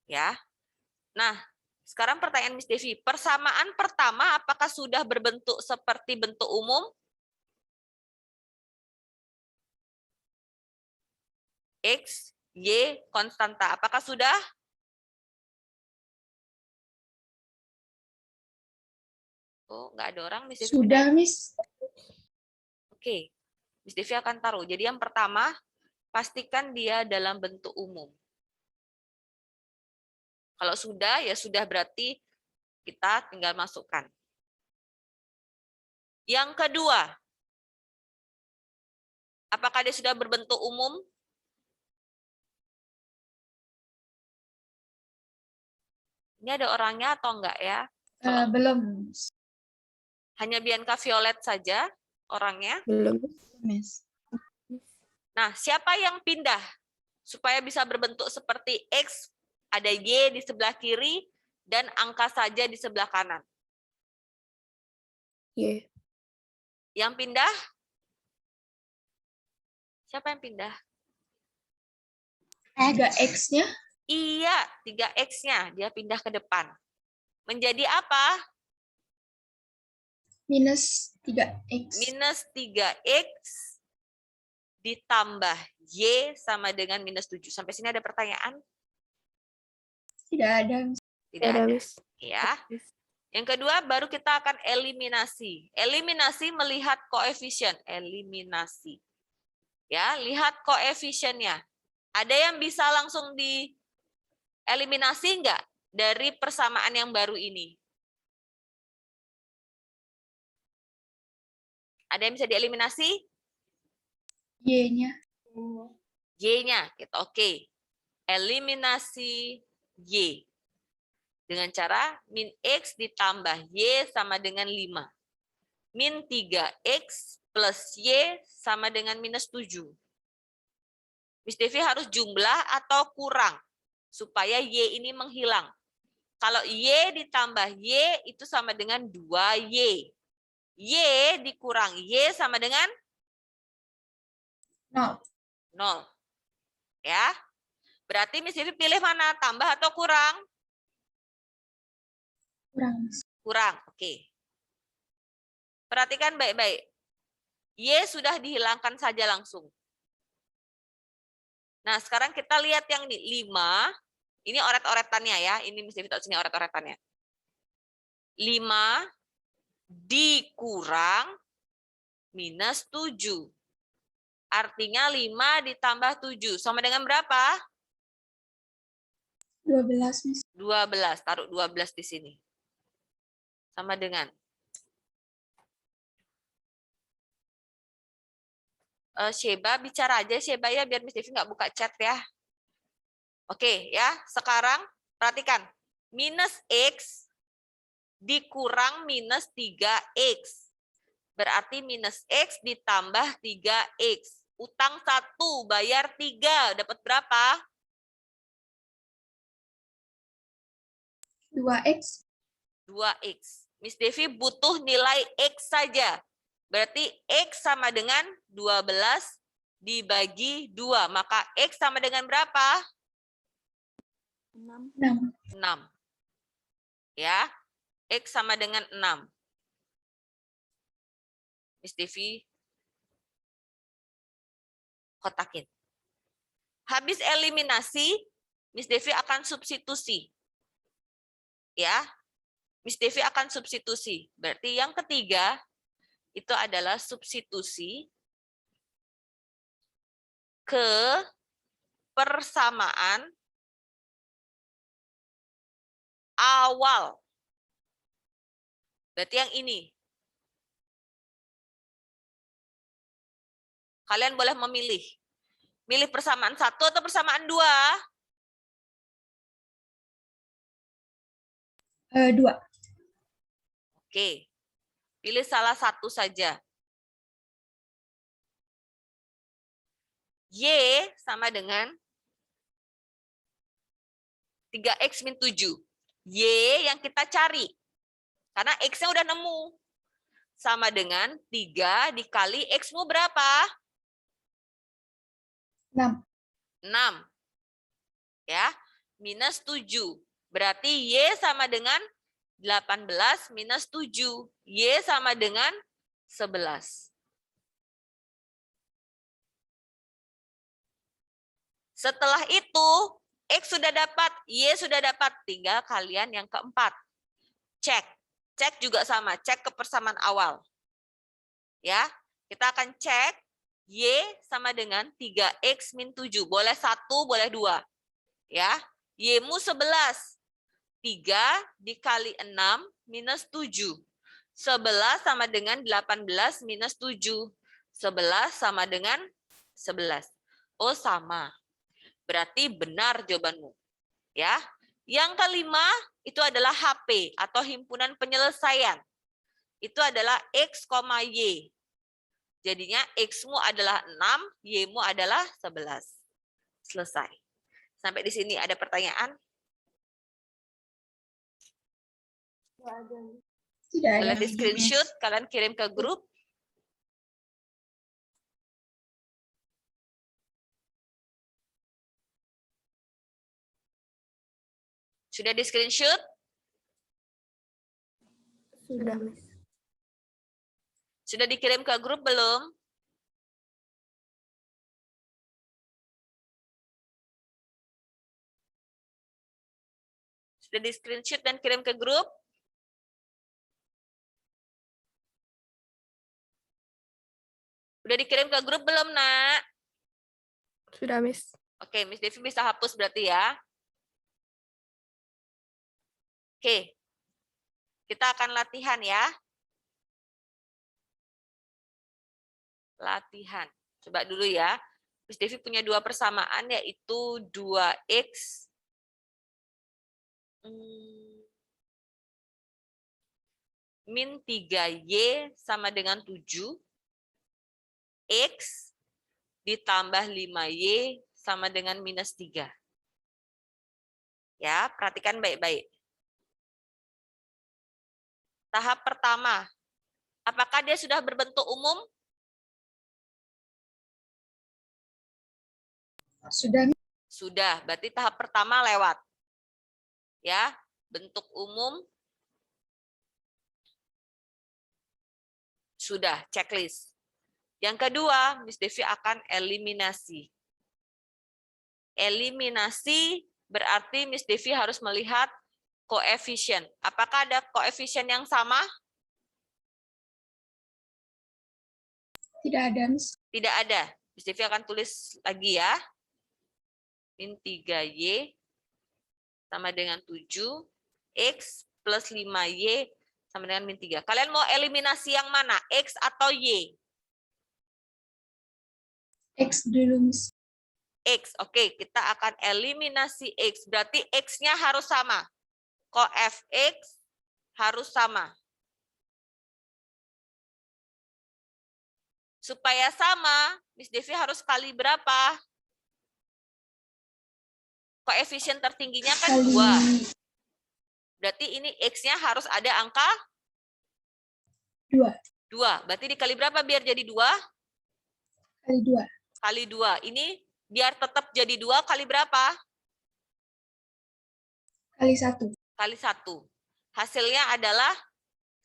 Ya. Nah, sekarang pertanyaan Miss Devi, persamaan pertama apakah sudah berbentuk seperti bentuk umum? X, Y, konstanta. Apakah sudah? Oh, nggak ada orang, Miss Devi. Sudah, Miss. Oke, Miss Devi akan taruh. Jadi yang pertama, pastikan dia dalam bentuk umum. Kalau sudah, ya sudah berarti kita tinggal masukkan. Yang kedua, apakah dia sudah berbentuk umum? Ini ada orangnya atau enggak ya? Belum. Hanya Bianca Violet saja orangnya. Belum, Miss. Nah, siapa yang pindah supaya bisa berbentuk seperti X, ada Y di sebelah kiri, dan angka saja di sebelah kanan? Y. Yang pindah? Siapa yang pindah? 3X-nya? Iya, 3X-nya. Dia pindah ke depan. Menjadi apa? Minus 3X. Minus 3X ditambah Y sama dengan minus 7. Sampai sini ada pertanyaan? Tidak ada, Miss. Tidak ada. Ya. Yang kedua, baru kita akan eliminasi. Eliminasi melihat koefisien. Eliminasi. Ya, lihat koefisiennya. Ada yang bisa langsung dieliminasi enggak dari persamaan yang baru ini? Ada yang bisa dieliminasi? Y-nya. Y-nya. Kita oke. Eliminasi Y. Dengan cara min X ditambah Y sama dengan 5. Min 3X plus Y sama dengan minus 7. Miss Devi harus jumlah atau kurang supaya Y ini menghilang. Kalau Y ditambah Y itu sama dengan 2Y. Y dikurang Y sama dengan 0. 0. Ya. Berarti Miss Devi pilih mana? Tambah atau kurang? Kurang, Miss. Kurang. Oke. Perhatikan baik-baik. Y sudah dihilangkan saja langsung. Nah, sekarang kita lihat yang ini 5. Ini oret-oretannya ya. Ini Miss Devi tahu sini oret-oretannya. 5 dikurang minus 7. Artinya 5 ditambah 7. Sama dengan berapa? 12, Miss. 12. Taruh 12 di sini. Sama dengan. Sheba, bicara aja Sheba ya, biar Miss Devi nggak buka chat ya. Oke ya, sekarang perhatikan. Minus X dikurang minus 3X. Berarti minus X ditambah 3X. Utang 1, bayar 3. Dapat berapa? 2X. 2X. Miss Devi butuh nilai X saja. Berarti X sama dengan 12 dibagi 2. Maka X sama dengan berapa? 6. 6. Ya. X sama dengan 6. Miss Devi kotakin. Habis eliminasi, Miss Devi akan substitusi. Ya. Miss Devi akan substitusi. Berarti yang ketiga itu adalah substitusi ke persamaan awal. Berarti yang ini. Kalian boleh memilih. Milih persamaan 1 atau persamaan 2? 2. Oke. Pilih salah satu saja. Y sama dengan 3X min 7. Y yang kita cari. Karena X-nya udah nemu. Sama dengan 3 dikali X-mu berapa? 6. 6. Ya. minus 7. Berarti Y sama dengan 18 minus 7. Y sama dengan 11. Setelah itu, X sudah dapat, Y sudah dapat. Tinggal kalian yang keempat. Cek. Cek juga sama, cek kepersamaan awal. Ya, kita akan cek Y sama dengan 3X min 7. Boleh 1, boleh 2. Ya, Y-mu 11. 3 dikali 6 minus 7. 11 sama dengan 18 minus 7. 11 sama dengan 11. Oh, sama. Berarti benar jawabanmu. Ya. Yang kelima itu adalah HP atau himpunan penyelesaian. Itu adalah X, Y. Jadinya X-mu adalah 6, Y-mu adalah 11. Selesai. Sampai di sini ada pertanyaan? Tidak ada. Boleh di screenshot, kalian kirim ke grup. Sudah di screenshot? Sudah, Miss. Sudah dikirim ke grup belum? Sudah di screenshot dan kirim ke grup? Sudah dikirim ke grup belum, Nak? Sudah, Miss. Oke, Miss Devi bisa hapus berarti ya. Oke. Kita akan latihan ya. Latihan. Coba dulu ya. Miss Devi punya 2 persamaan, yaitu 2X min 3Y sama dengan 7. X ditambah 5Y sama dengan minus 3. Ya, perhatikan baik-baik. Tahap pertama, apakah dia sudah berbentuk umum? Sudah. Sudah, berarti tahap pertama lewat. Ya, bentuk umum sudah, checklist. Yang kedua, Miss Devi akan eliminasi. Eliminasi berarti Miss Devi harus melihat koefisien. Apakah ada koefisien yang sama? Tidak ada, Miss. Tidak ada. Miss Devi akan tulis lagi ya. Min 3Y sama dengan 7. X plus 5Y sama dengan min 3. Kalian mau eliminasi yang mana? X atau Y? X dulu, Miss. X. Oke, kita akan eliminasi X. Berarti X-nya harus sama. Koef X harus sama. Supaya sama, Miss Devi harus kali berapa? Koefisien tertingginya kan 2. Berarti ini X-nya harus ada angka 2. 2. Berarti dikali berapa biar jadi 2? Kali 2. Kali 2. Ini biar tetap jadi 2 kali berapa? Kali 1. Kali 1. Hasilnya adalah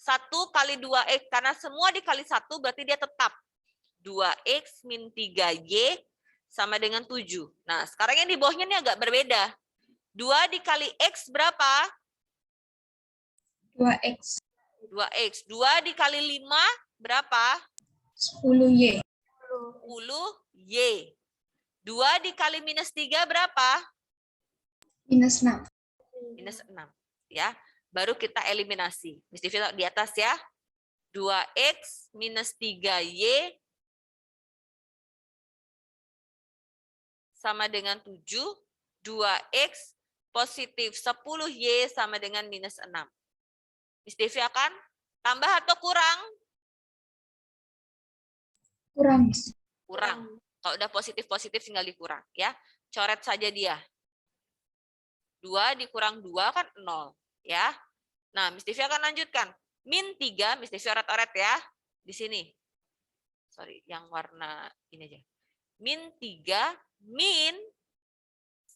1 kali 2X. Karena semua dikali 1 berarti dia tetap. 2X min 3Y sama dengan 7. Nah, sekarang yang di bawahnya ini agak berbeda. 2 dikali X berapa? 2X. 2X. 2 dikali 5 berapa? 10Y. 10Y. 2 dikali minus 3 berapa? Minus 6. Minus 6. Ya. Baru kita eliminasi. Miss Devi di atas ya. 2X minus 3Y sama dengan 7. 2X positif 10Y sama dengan minus 6. Miss Devi akan tambah atau kurang? Kurang, Miss. Kurang. Kalau udah positif-positif tinggal dikurang. Ya. Coret saja dia. 2 dikurang 2 kan 0. Ya. Nah, Miss Devi akan lanjutkan. Min 3, Miss Devi oret-oret ya. Di sini. Sorry, yang warna ini aja. Min 3, min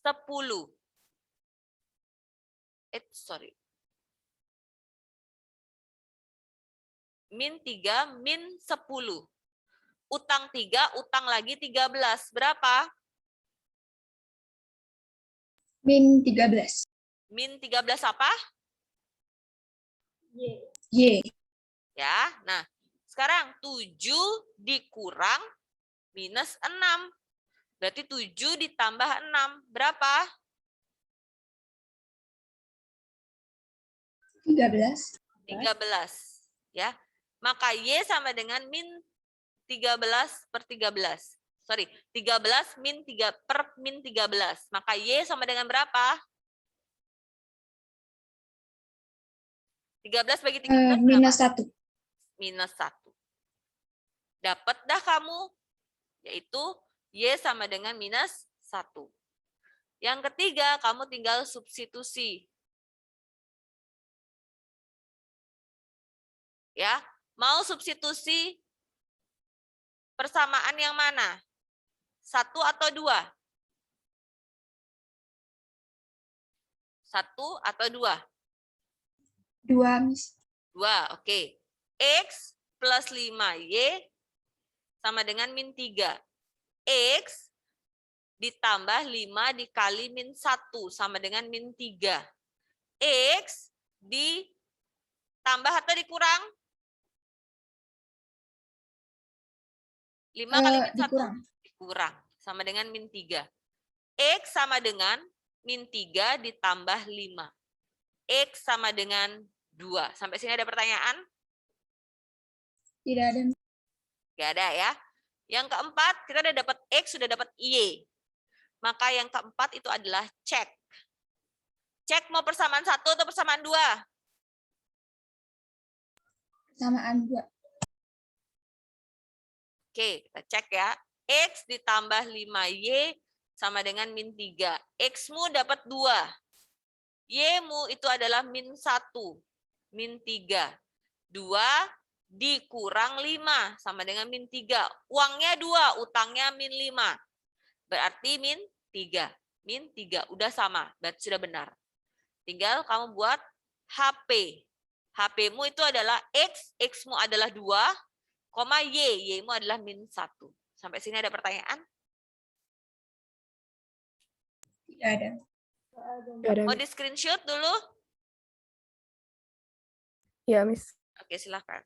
10. sorry. Min 3, min 10. Utang 3, utang lagi 13. Berapa? Min 13. Min 13 apa? Y. Ya, nah sekarang 7 dikurang minus 6. Berarti 7 ditambah 6. Berapa? 13. 13. Ya. Maka Y sama dengan min 13 per 13. Sorry, 13 min 3 per min 13. Maka Y sama dengan berapa? 13 bagi 13 Minus berapa? 1. Minus 1. Dapat dah kamu. Yaitu Y sama dengan minus 1. Yang ketiga, kamu tinggal substitusi. Ya, mau substitusi persamaan yang mana? 1 atau 2? 1 atau 2? 2, Miss. 2, oke. X plus 5Y sama dengan min 3. X ditambah 5 dikali min 1 sama dengan min 3. X ditambah atau dikurang? 5 kali min 1? Dikurang. Dikurang. Sama dengan min 3. X sama dengan min 3 ditambah 5. X sama dengan 2. Sampai sini ada pertanyaan? Tidak ada. Nggak ada ya. Yang keempat, kita udah dapat X, sudah dapat Y. Maka yang keempat itu adalah cek. Cek mau persamaan 1 atau persamaan 2? Persamaan 2. Oke, kita cek ya. X ditambah 5Y sama dengan min 3. X-mu dapat 2. Y-mu itu adalah min 1. Min 3. 2 dikurang 5 sama dengan min 3. Uangnya 2, utangnya min 5. Berarti min 3. Min 3. Udah sama, berarti sudah benar. Tinggal kamu buat HP. HP-mu itu adalah X, X-mu adalah 2, Y, Y-mu adalah min 1. Sampai sini ada pertanyaan? Tidak ada. Tidak ada, Mau Miss. di screenshot dulu? Ya, Miss. Oke, silakan.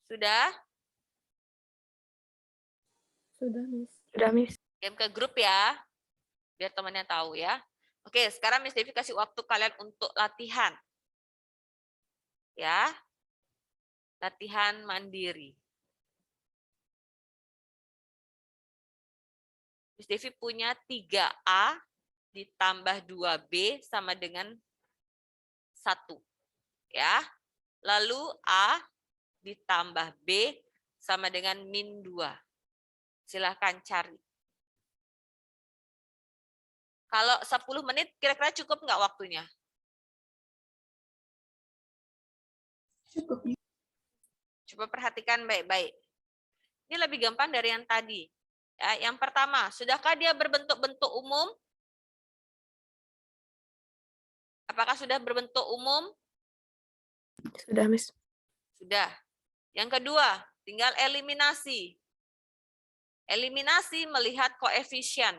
Sudah? Sudah, Miss. Sudah, Miss. Kirim ke grup ya, biar temannya tahu ya. Oke, sekarang Miss Devi kasih waktu kalian untuk latihan. Ya, latihan mandiri. Miss Devi punya 3A ditambah 2B sama dengan 1. Ya. Lalu A ditambah B sama dengan min 2. Silahkan cari. Kalau 10 menit kira-kira cukup nggak waktunya? Cukup. Miss. Coba perhatikan baik-baik. Ini lebih gampang dari yang tadi. Ya, yang pertama, sudahkah dia berbentuk-bentuk umum? Apakah sudah berbentuk umum? Sudah, Miss. Sudah. Yang kedua, tinggal eliminasi. Eliminasi melihat koefisien.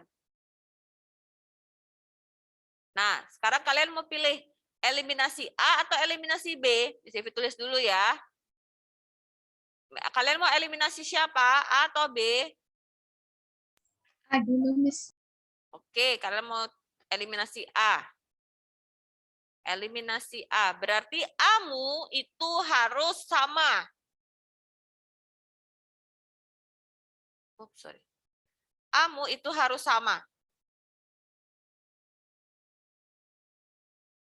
Nah, sekarang kalian mau pilih eliminasi A atau eliminasi B? Bisa tulis dulu ya. Kalian mau eliminasi siapa? A atau B? A dulu, Miss. Oke, kalian mau eliminasi A. Eliminasi A. Berarti A-mu itu harus sama. Oops, sorry. A-mu itu harus sama.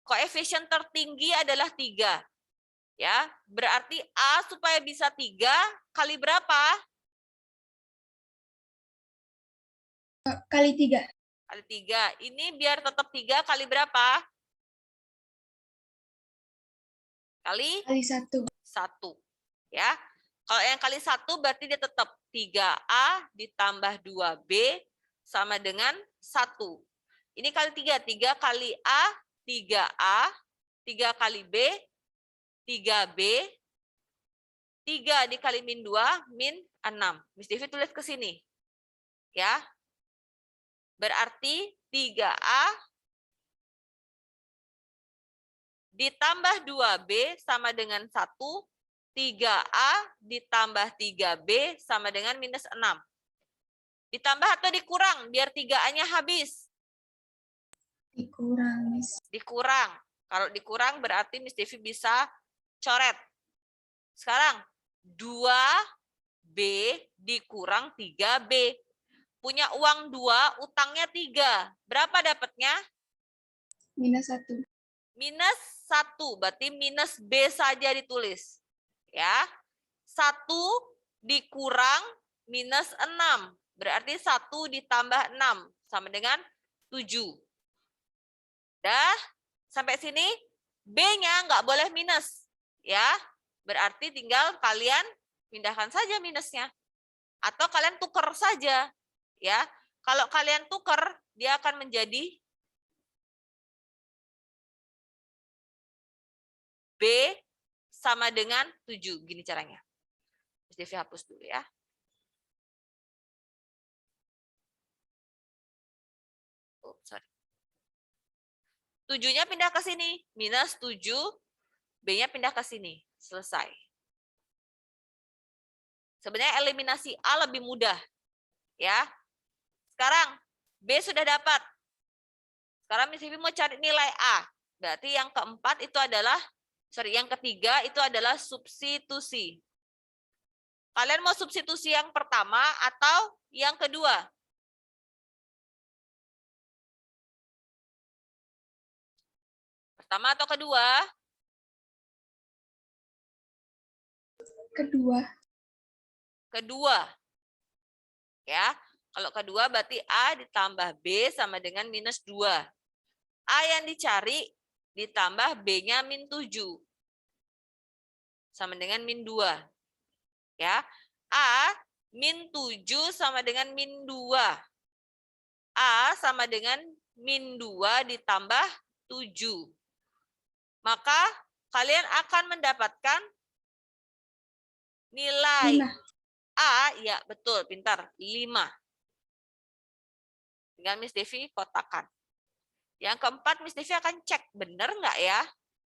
Koefisien tertinggi adalah 3. Ya, berarti A supaya bisa 3 kali berapa? Kali 3. Kali 3. Ini biar tetap 3 kali berapa? Kali Kali 1. 1. Ya. Kalau yang kali 1 berarti dia tetap 3A ditambah 2B sama dengan 1. Ini kali 3. 3 kali A, 3A. 3 kali B, 3B. 3 dikali min 2, min 6. Miss Devi tulis ke sini. Ya. Berarti 3A ditambah 2B sama dengan 1. 3A ditambah 3B sama dengan minus 6. Ditambah atau dikurang biar 3A-nya habis? Dikurang, Miss. Dikurang. Kalau dikurang berarti Miss Devi bisa coret. Sekarang 2B dikurang 3B. Punya uang 2, utangnya 3. Berapa dapatnya? Minus 1. Minus 1, berarti minus B saja ditulis. Ya. 1 dikurang minus 6. Berarti 1 ditambah 6 sama dengan 7. Dah, sampai sini B-nya nggak boleh minus. Ya, berarti tinggal kalian pindahkan saja minusnya. Atau kalian tuker saja. Ya, kalau kalian tuker, dia akan menjadi B sama dengan 7. Gini caranya. Miss Devi hapus dulu ya. Oh, sorry. 7-nya pindah ke sini. Minus 7. B-nya pindah ke sini. Selesai. Sebenarnya eliminasi A lebih mudah. Ya. Sekarang B sudah dapat. Sekarang Miss Devi mau cari nilai A. Berarti yang keempat itu adalah, yang ketiga itu adalah substitusi. Kalian mau substitusi yang pertama atau yang kedua? Pertama atau kedua? Kedua. Kedua. Ya, kalau kedua berarti A ditambah B sama dengan minus 2. A yang dicari ditambah B-nya min 7. Sama dengan min 2. Ya, A min 7 sama dengan min 2. A sama dengan min 2 ditambah 7. Maka kalian akan mendapatkan nilai 5. A, ya betul, pintar, 5. Tinggal Miss Devi kotakan. Yang keempat, Miss Devi akan cek, benar nggak ya?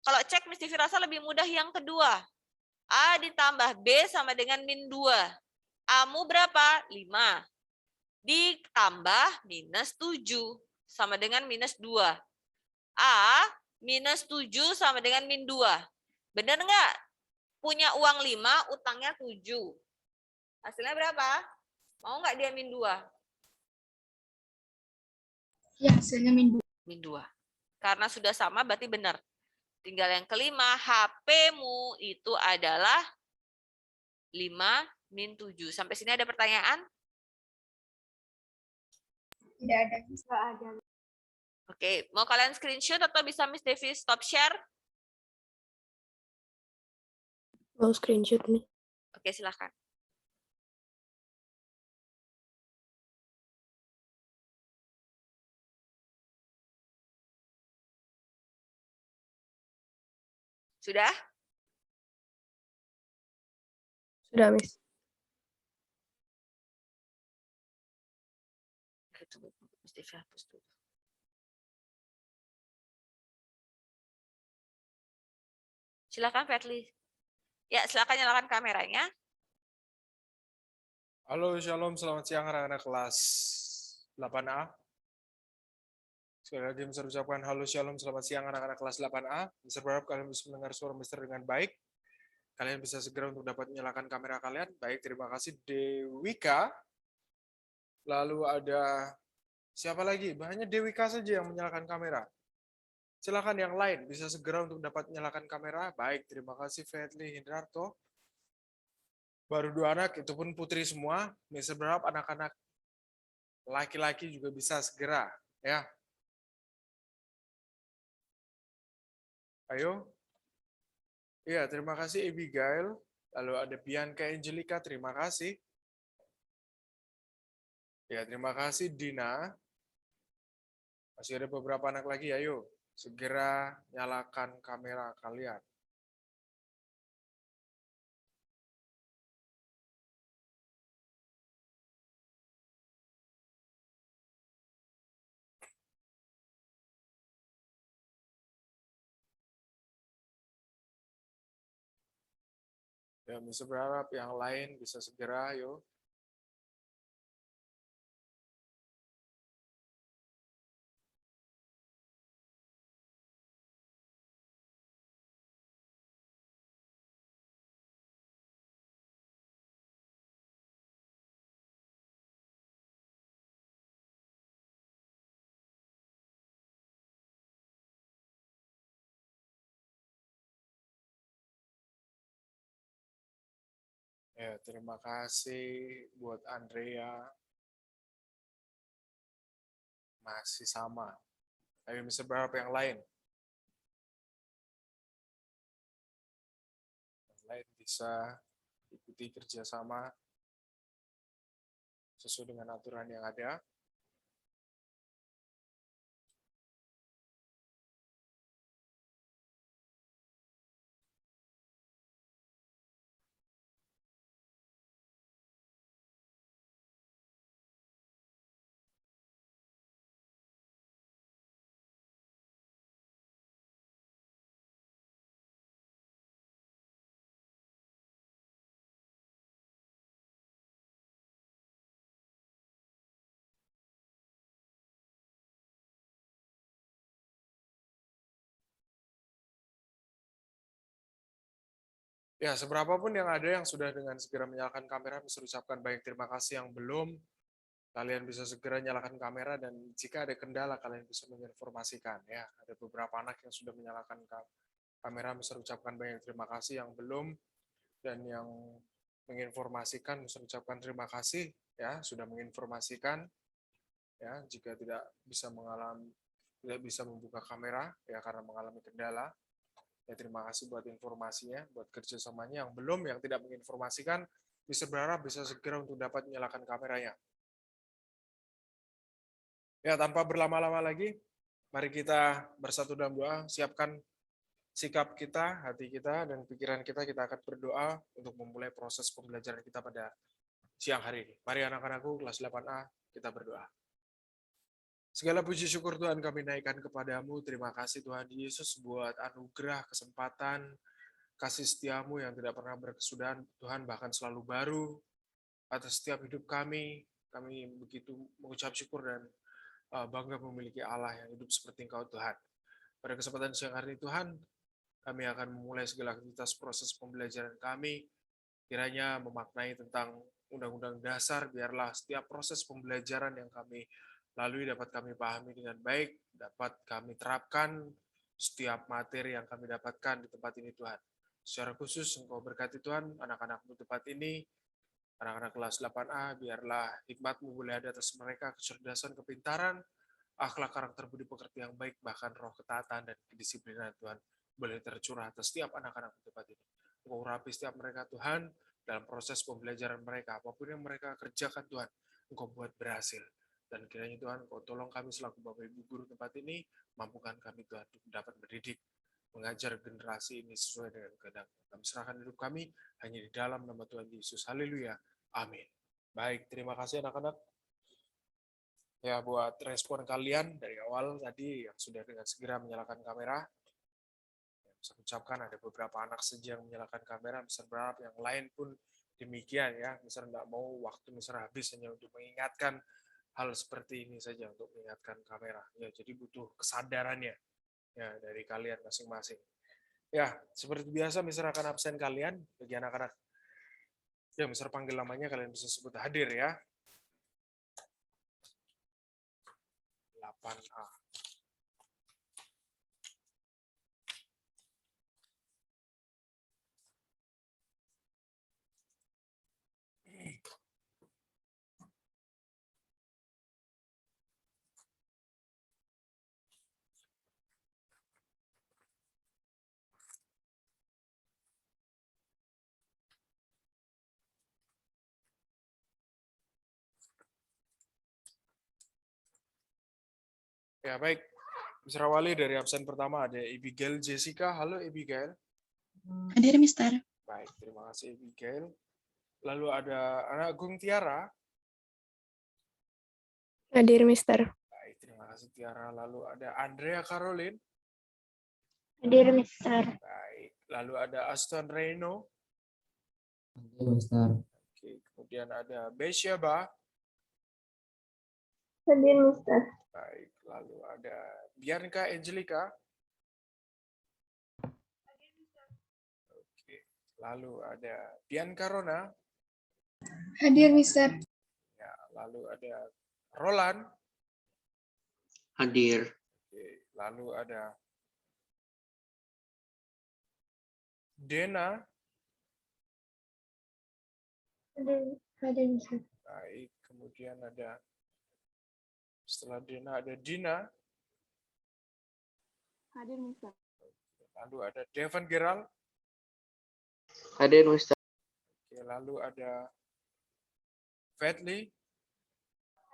Kalau cek, Miss Devi rasa lebih mudah yang kedua. A ditambah B sama dengan min 2. A-mu berapa? 5. Ditambah minus 7 sama dengan minus 2. A minus 7 sama dengan min 2. Benar nggak? Punya uang 5, utangnya 7. Hasilnya berapa? Mau nggak dia min 2? Ya, hasilnya min 2. Min 2. Karena sudah sama berarti benar. Tinggal yang kelima, HP-mu itu adalah 5 min 7. Sampai sini ada pertanyaan? Tidak ada. Tidak ada. Oke, mau kalian screenshot atau bisa Miss Devi stop share? Mau screenshot nih. Oke, silakan. Sudah? Sudah, Miss. Tunggu, Miss Devi hapus dulu. Silakan Fetli. Ya, silakan nyalakan kameranya. Halo, Shalom, selamat siang anak-anak kelas 8A. Sekali lagi Mister ucapkan halo, Shalom, selamat siang anak-anak kelas 8A. Mister berharap kalian bisa mendengar suara Mister dengan baik. Kalian bisa segera untuk dapat menyalakan kamera kalian. Baik, terima kasih Dewika. Lalu ada siapa lagi? Hanya Dewika saja yang menyalakan kamera. Silakan yang lain bisa segera untuk dapat menyalakan kamera. Baik, terima kasih Fetli Hindarto. Baru 2 anak, itu pun putri semua. Mister berharap anak-anak laki-laki juga bisa segera Ya. Ayo. Iya, terima kasih Abigail. Lalu ada Bianca Angelica, terima kasih. Ya, terima kasih Dina. Masih ada beberapa anak lagi, ayo. Segera nyalakan kamera kalian. Ya, bisa berharap yang lain bisa segera, ayo. Ya, terima kasih buat Andrea. Masih sama. Ayo bisa berharap yang lain. Yang lain bisa ikuti kerjasama sesuai dengan aturan yang ada. Ya, seberapapun yang ada yang sudah dengan segera menyalakan kamera, bisa ucapkan banyak terima kasih. Yang belum, kalian bisa segera nyalakan kamera, dan jika ada kendala, kalian bisa menginformasikan. Ya, ada beberapa anak yang sudah menyalakan kamera, bisa ucapkan banyak terima kasih. Yang belum, dan yang menginformasikan, bisa ucapkan terima kasih. Ya, sudah menginformasikan. Ya, jika tidak bisa membuka kamera, ya karena mengalami kendala. Ya, terima kasih buat informasinya, buat kerjasamanya. Yang belum, yang tidak menginformasikan, bisa berharap bisa segera untuk dapat menyalakan kameranya. Ya, tanpa berlama-lama lagi, mari kita bersatu dalam doa, siapkan sikap kita, hati kita, dan pikiran kita akan berdoa untuk memulai proses pembelajaran kita pada siang hari ini. Mari anak-anakku, kelas 8A, kita berdoa. Segala puji syukur Tuhan kami naikkan kepadamu. Terima kasih Tuhan Yesus buat anugerah, kesempatan, kasih setiamu yang tidak pernah berkesudahan, Tuhan, bahkan selalu baru atas setiap hidup kami. Kami begitu mengucap syukur dan bangga memiliki Allah yang hidup seperti Engkau, Tuhan. Pada kesempatan siang hari ini, Tuhan, kami akan memulai segala aktivitas proses pembelajaran kami, kiranya memaknai tentang Undang-Undang Dasar, biarlah setiap proses pembelajaran yang kami lalui dapat kami pahami dengan baik, dapat kami terapkan setiap materi yang kami dapatkan di tempat ini, Tuhan. Secara khusus, Engkau berkati Tuhan, anak-anakmu tempat ini, anak-anak kelas 8A, biarlah hikmat-Mu boleh ada atas mereka, kecerdasan, kepintaran, akhlak, karakter, budi pekerti yang baik, bahkan roh ketaatan dan kedisiplinan, Tuhan, boleh tercurah atas setiap anak-anak tempat ini. Engkau urapi setiap mereka, Tuhan, dalam proses pembelajaran mereka, apapun yang mereka kerjakan, Tuhan, Engkau buat berhasil. Dan kiranya Tuhan, Engkau tolong kami selaku Bapak Ibu Guru tempat ini, mampukan kami Tuhan untuk dapat mendidik, mengajar generasi ini sesuai dengan kehendak. Kami serahkan hidup kami hanya di dalam nama Tuhan Yesus. Haleluya. Amin. Baik, terima kasih anak-anak. Ya, buat respon kalian dari awal tadi yang sudah dengan segera menyalakan kamera. Saya ucapkan ada beberapa anak saja yang menyalakan kamera, bisa berharap yang lain pun demikian ya. Misalnya nggak mau waktu misalnya habis hanya untuk mengingatkan hal seperti ini saja, untuk mengingatkan kamera. Ya, jadi butuh kesadarannya ya dari kalian masing-masing. Ya, seperti biasa misalnya akan absen kalian bagi anak-anak. Ya, misalnya panggil namanya kalian bisa sebut hadir ya. 8A. Ya, baik. Mr. Wali dari absen pertama ada Abigail Jessica. Halo Abigail. Hadir, Mister. Baik, terima kasih Abigail. Lalu ada Anak Agung Tiara. Hadir, Mister. Baik, terima kasih Tiara. Lalu ada Andrea Caroline. Hadir, Mister. Baik. Lalu ada Aston Reno. Hadir, Mister. Oke, kemudian ada Besheba. Hadir, Mister. Baik, lalu ada Bianca Angelica. Oke, lalu ada Bianca Rona. Hadir, Mister. Ya, lalu ada Roland. Hadir. Oke, lalu ada Dena. Hadir, Mister. Baik, kemudian ada setelah Dena ada Dina. Hadir, Mister. Lalu ada Devon Geral. Hadir, Mister. Oke, lalu ada Fadli.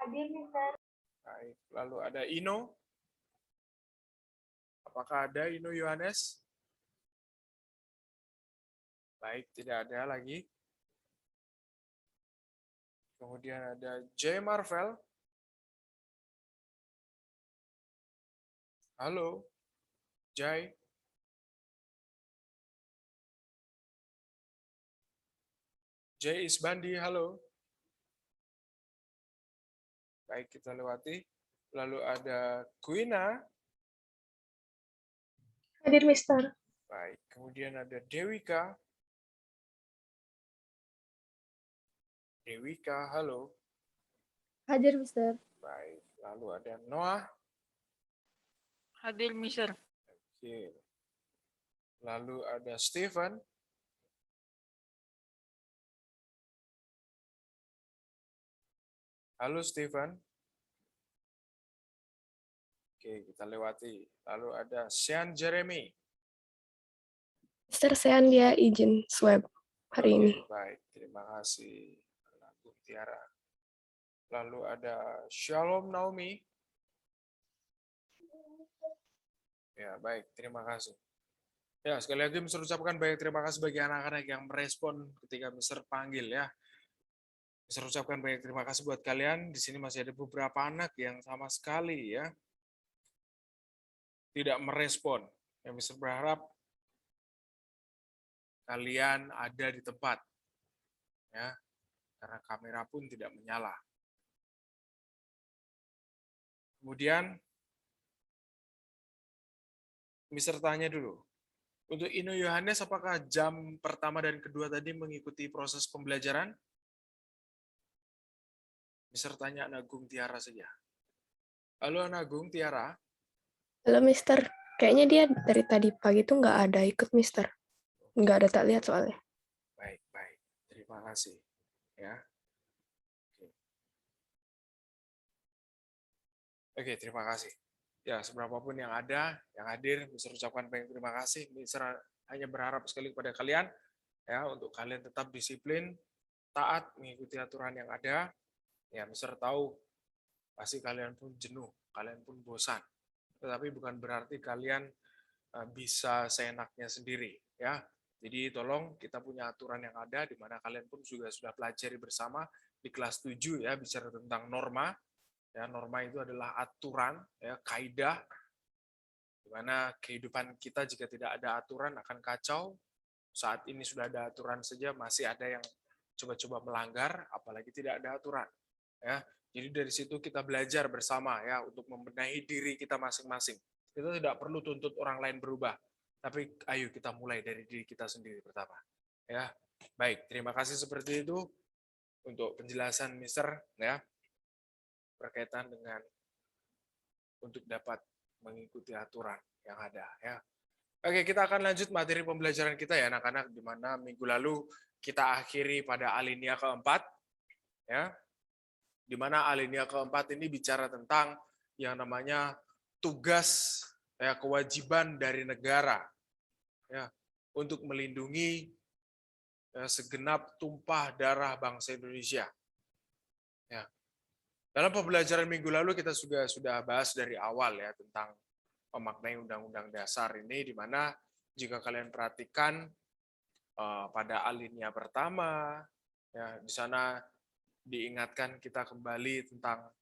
Hadir, Mister. Baik, lalu ada Ino. Apakah ada Ino Yohanes? Baik, tidak ada lagi. Kemudian ada J. Marvel. Halo, Jai. Jai Isbandi, halo. Baik, kita lewati. Lalu ada Kuina. Hadir, Mister. Baik, kemudian ada Dewika. Dewika, halo. Hadir, Mister. Baik, lalu ada Noah. Hadir, Mister. Oke. Lalu ada Stephen. Halo Stephen. Oke, kita lewati. Lalu ada Sean Jeremy. Mister, saya dia izin swab hari ini. Baik, terima kasih. Anak Tiara. Lalu ada Shalom Naomi. Ya, baik, terima kasih. Ya, sekali lagi Mr. ucapkan banyak terima kasih bagi anak-anak yang merespon ketika Mr. panggil ya. Mr. ucapkan banyak terima kasih buat kalian. Di sini masih ada beberapa anak yang sama sekali ya tidak merespon. Yang Mr. berharap kalian ada di tempat. Ya, karena kamera pun tidak menyala. Kemudian Mr. tanya dulu. Untuk Ino Yohanes, apakah jam pertama dan kedua tadi mengikuti proses pembelajaran? Mr. tanya Anak Agung Tiara saja. Halo Anak Agung Tiara. Halo, Mister. Kayaknya dia dari tadi pagi tuh nggak ada ikut, Mister. Nggak ada, tak lihat soalnya. Baik, baik. Terima kasih. Ya. Oke, terima kasih. Ya, seberapapun yang ada, yang hadir, Mister ucapkan banyak terima kasih. Mister hanya berharap sekali kepada kalian, ya, untuk kalian tetap disiplin, taat, mengikuti aturan yang ada. Ya, Mister tahu, pasti kalian pun jenuh, kalian pun bosan. Tetapi bukan berarti kalian bisa seenaknya sendiri, ya. Jadi tolong kita punya aturan yang ada, di mana kalian pun juga sudah pelajari bersama di kelas 7 ya, bicara tentang norma. Ya, norma itu adalah aturan, ya, kaidah, di mana kehidupan kita jika tidak ada aturan akan kacau. Saat ini sudah ada aturan saja, masih ada yang coba-coba melanggar, apalagi tidak ada aturan. Ya, jadi dari situ kita belajar bersama ya untuk membenahi diri kita masing-masing. Kita tidak perlu tuntut orang lain berubah, tapi ayo kita mulai dari diri kita sendiri pertama. Ya, baik. Terima kasih seperti itu untuk penjelasan Mister ya berkaitan dengan untuk dapat mengikuti aturan yang ada ya. Oke, kita akan lanjut materi pembelajaran kita ya anak-anak, di mana minggu lalu kita akhiri pada alinea keempat ya. Di mana alinea keempat ini bicara tentang yang namanya tugas ya, kewajiban dari negara ya untuk melindungi ya, segenap tumpah darah bangsa Indonesia. Ya. Dalam pembelajaran minggu lalu kita sudah bahas dari awal ya tentang memaknai Undang-Undang Dasar ini, di mana jika kalian perhatikan pada alinea pertama, ya di sana diingatkan kita kembali tentang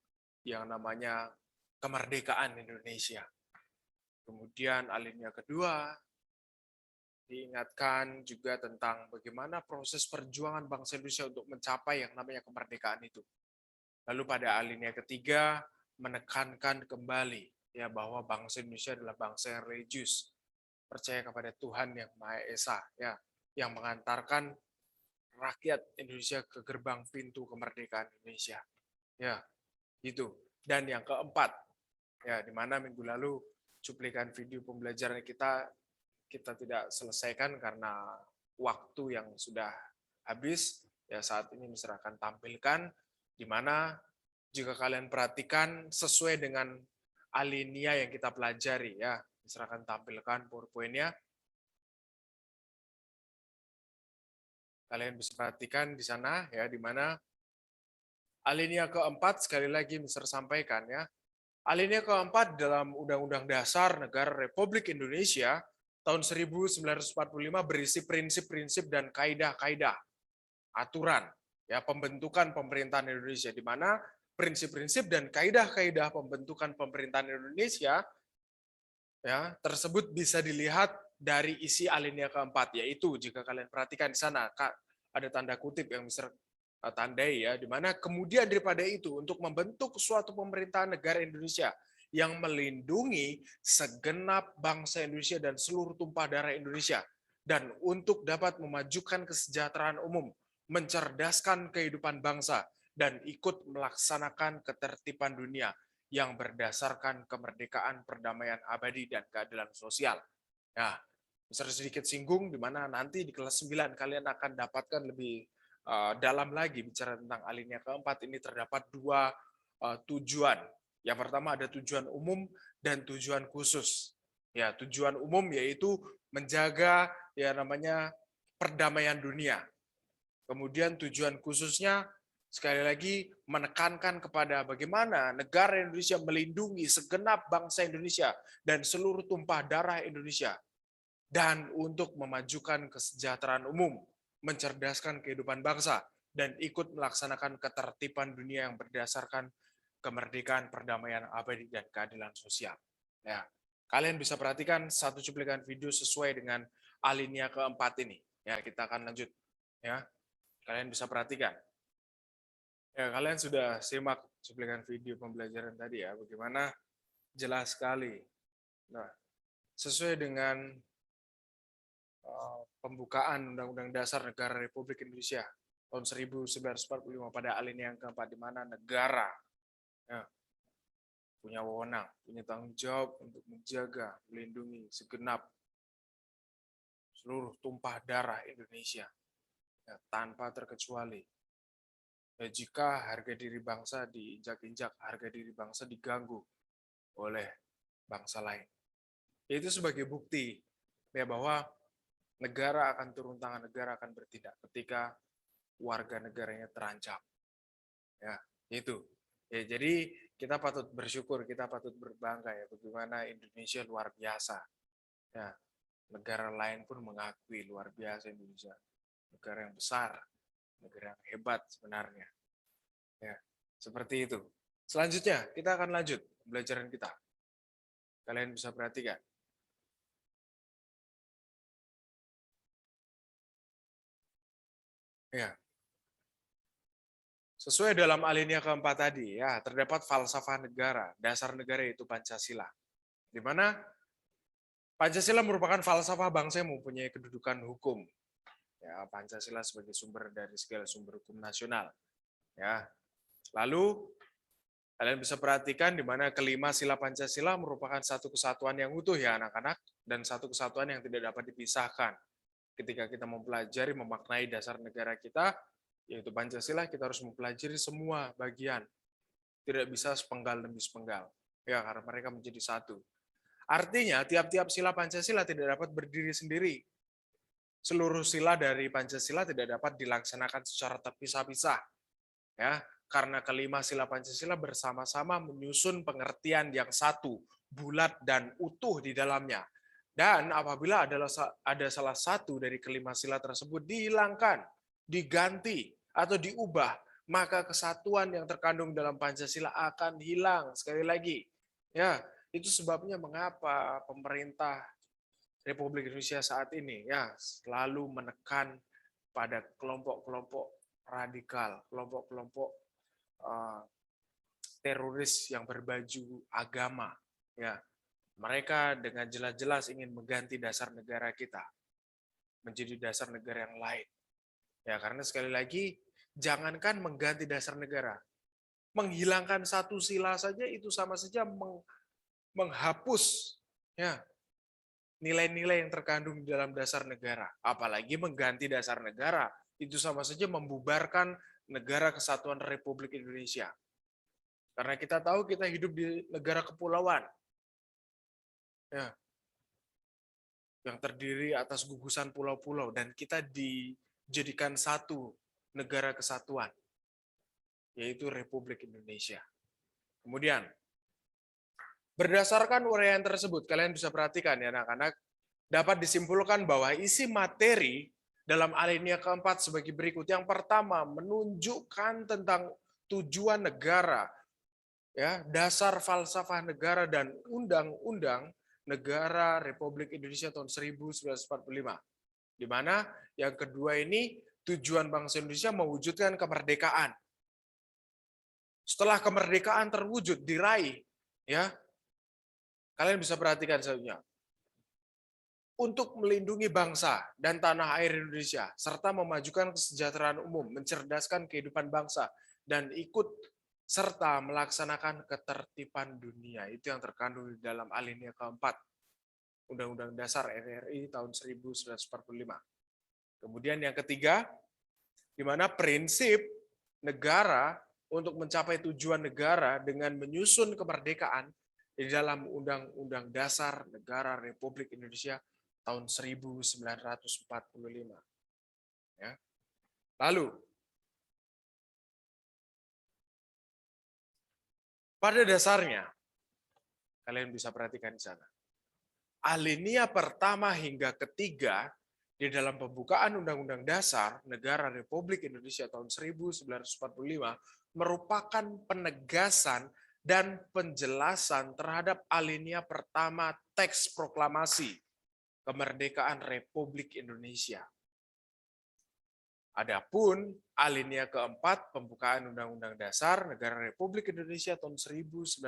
yang namanya kemerdekaan Indonesia. Kemudian alinea kedua diingatkan juga tentang bagaimana proses perjuangan bangsa Indonesia untuk mencapai yang namanya kemerdekaan itu. Lalu pada alinea ketiga menekankan kembali ya bahwa bangsa Indonesia adalah bangsa yang religius, percaya kepada Tuhan yang Maha Esa, ya, yang mengantarkan rakyat Indonesia ke gerbang pintu kemerdekaan Indonesia. Ya, gitu. Dan yang keempat, ya, di mana minggu lalu cuplikan video pembelajaran kita tidak selesaikan karena waktu yang sudah habis. Ya, saat ini Mister akan tampilkan, di mana jika kalian perhatikan sesuai dengan alinea yang kita pelajari, ya, Mister akan tampilkan PowerPoint-nya. Kalian bisa perhatikan di sana, ya, di mana alinea keempat, sekali lagi Mister sampaikan, ya, alinea keempat dalam Undang-Undang Dasar Negara Republik Indonesia tahun 1945 berisi prinsip-prinsip dan kaidah-kaidah aturan ya pembentukan pemerintahan Indonesia, di mana prinsip-prinsip dan kaidah-kaidah pembentukan pemerintahan Indonesia ya tersebut bisa dilihat dari isi alinea keempat, yaitu jika kalian perhatikan di sana ada tanda kutip yang Mister tandai ya, di mana kemudian daripada itu untuk membentuk suatu pemerintahan negara Indonesia yang melindungi segenap bangsa Indonesia dan seluruh tumpah darah Indonesia, dan untuk dapat memajukan kesejahteraan umum, mencerdaskan kehidupan bangsa, dan ikut melaksanakan ketertiban dunia yang berdasarkan kemerdekaan, perdamaian abadi, dan keadilan sosial. Nah, Mister sedikit singgung, di mana nanti di kelas 9 kalian akan dapatkan lebih dalam lagi bicara tentang alinea keempat. Ini terdapat dua tujuan. Yang pertama ada tujuan umum dan tujuan khusus. Ya, tujuan umum yaitu menjaga ya namanya perdamaian dunia. Kemudian tujuan khususnya sekali lagi menekankan kepada bagaimana negara Indonesia melindungi segenap bangsa Indonesia dan seluruh tumpah darah Indonesia, dan untuk memajukan kesejahteraan umum, mencerdaskan kehidupan bangsa, dan ikut melaksanakan ketertiban dunia yang berdasarkan kemerdekaan, perdamaian abadi, dan keadilan sosial. Ya, kalian bisa perhatikan satu cuplikan video sesuai dengan alinea keempat ini. Ya, kita akan lanjut. Ya, kalian bisa perhatikan. Ya, kalian sudah simak cuplikan video pembelajaran tadi ya, bagaimana jelas sekali. Nah, sesuai dengan pembukaan Undang-Undang Dasar Negara Republik Indonesia tahun 1945 pada alinea yang keempat, di mana negara ya, punya wewenang, punya tanggung jawab untuk menjaga, melindungi segenap seluruh tumpah darah Indonesia ya, tanpa terkecuali. Ya, jika harga diri bangsa diinjak-injak, harga diri bangsa diganggu oleh bangsa lain, itu sebagai bukti ya bahwa negara akan turun tangan, negara akan bertindak ketika warga negaranya terancam. Ya, itu. Ya, jadi kita patut bersyukur, kita patut berbangga ya bagaimana Indonesia luar biasa. Ya, negara lain pun mengakui luar biasa Indonesia. Negara yang besar, negara yang hebat sebenarnya. Ya, seperti itu. Selanjutnya, kita akan lanjut pembelajaran kita. Kalian bisa perhatikan. Ya. Sesuai dalam alinea keempat tadi, ya, terdapat falsafah negara, dasar negara yaitu Pancasila. Di mana Pancasila merupakan falsafah bangsa yang mempunyai kedudukan hukum. Ya, Pancasila sebagai sumber dari segala sumber hukum nasional. Ya. Lalu kalian bisa perhatikan di mana kelima sila Pancasila merupakan satu kesatuan yang utuh ya anak-anak, dan satu kesatuan yang tidak dapat dipisahkan. Ketika kita mempelajari, memaknai dasar negara kita, yaitu Pancasila, kita harus mempelajari semua bagian. Tidak bisa sepenggal demi sepenggal. Ya, karena mereka menjadi satu. Artinya, tiap-tiap sila Pancasila tidak dapat berdiri sendiri. Seluruh sila dari Pancasila tidak dapat dilaksanakan secara terpisah-pisah. Ya, Karena kelima sila Pancasila bersama-sama menyusun pengertian yang satu, bulat dan utuh di dalamnya. Dan apabila ada salah satu dari kelima sila tersebut dihilangkan, diganti, atau diubah, maka kesatuan yang terkandung dalam Pancasila akan hilang. Sekali lagi, ya, itu sebabnya mengapa pemerintah Republik Indonesia saat ini ya selalu menekan pada kelompok-kelompok radikal, kelompok-kelompok teroris yang berbaju agama. Ya, mereka dengan jelas-jelas ingin mengganti dasar negara kita menjadi dasar negara yang lain. Ya, karena sekali lagi, jangankan mengganti dasar negara, menghilangkan satu sila saja itu sama saja menghapus ya nilai-nilai yang terkandung di dalam dasar negara. Apalagi mengganti dasar negara, itu sama saja membubarkan negara kesatuan Republik Indonesia. Karena kita tahu kita hidup di negara kepulauan. Ya, yang terdiri atas gugusan pulau-pulau dan kita dijadikan satu negara kesatuan, yaitu Republik Indonesia. Kemudian, berdasarkan uraian tersebut, kalian bisa perhatikan ya anak-anak, dapat disimpulkan bahwa isi materi dalam alinea keempat sebagai berikut. Yang pertama, menunjukkan tentang tujuan negara, ya, dasar falsafah negara dan undang-undang negara Republik Indonesia tahun 1945. Di mana yang kedua ini tujuan bangsa Indonesia mewujudkan kemerdekaan. Setelah kemerdekaan terwujud, diraih, ya, kalian bisa perhatikan selanjutnya. Untuk melindungi bangsa dan tanah air Indonesia, serta memajukan kesejahteraan umum, mencerdaskan kehidupan bangsa, dan ikut serta melaksanakan ketertiban dunia. Itu yang terkandung di dalam alinea keempat Undang-Undang Dasar RI tahun 1945. Kemudian yang ketiga, di mana prinsip negara untuk mencapai tujuan negara dengan menyusun kemerdekaan di dalam Undang-Undang Dasar Negara Republik Indonesia tahun 1945. Ya. Lalu, pada dasarnya, kalian bisa perhatikan di sana. Alinea pertama hingga ketiga di dalam pembukaan Undang-Undang Dasar Negara Republik Indonesia tahun 1945 merupakan penegasan dan penjelasan terhadap alinea pertama teks proklamasi kemerdekaan Republik Indonesia. Adapun alinea keempat pembukaan Undang-Undang Dasar Negara Republik Indonesia tahun 1945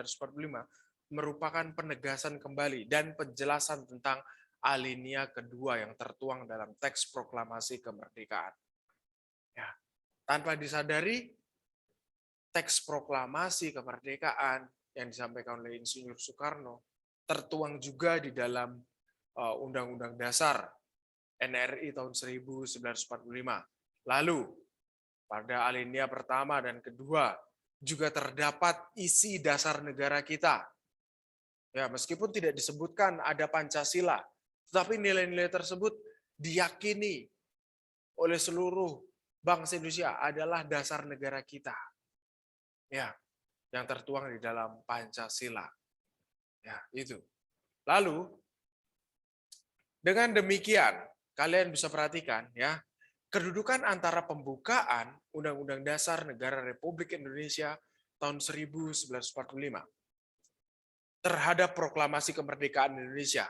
merupakan penegasan kembali dan penjelasan tentang alinea kedua yang tertuang dalam teks proklamasi kemerdekaan. Ya, tanpa disadari, teks proklamasi kemerdekaan yang disampaikan oleh Insinyur Soekarno tertuang juga di dalam Undang-Undang Dasar NRI tahun 1945. Lalu, pada alinea pertama dan kedua juga terdapat isi dasar negara kita. Ya, meskipun tidak disebutkan ada Pancasila, tetapi nilai-nilai tersebut diyakini oleh seluruh bangsa Indonesia adalah dasar negara kita. Ya, yang tertuang di dalam Pancasila. Ya, itu. Lalu, dengan demikian, kalian bisa perhatikan ya, kedudukan antara pembukaan Undang-Undang Dasar Negara Republik Indonesia tahun 1945 terhadap proklamasi kemerdekaan Indonesia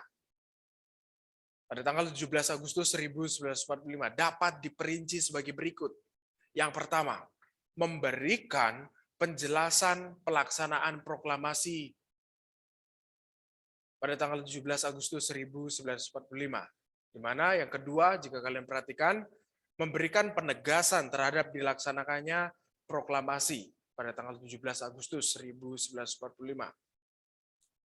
pada tanggal 17 Agustus 1945 dapat diperinci sebagai berikut. Yang pertama, memberikan penjelasan pelaksanaan proklamasi pada tanggal 17 Agustus 1945. Di mana yang kedua, jika kalian perhatikan, memberikan penegasan terhadap dilaksanakannya proklamasi pada tanggal 17 Agustus 1945.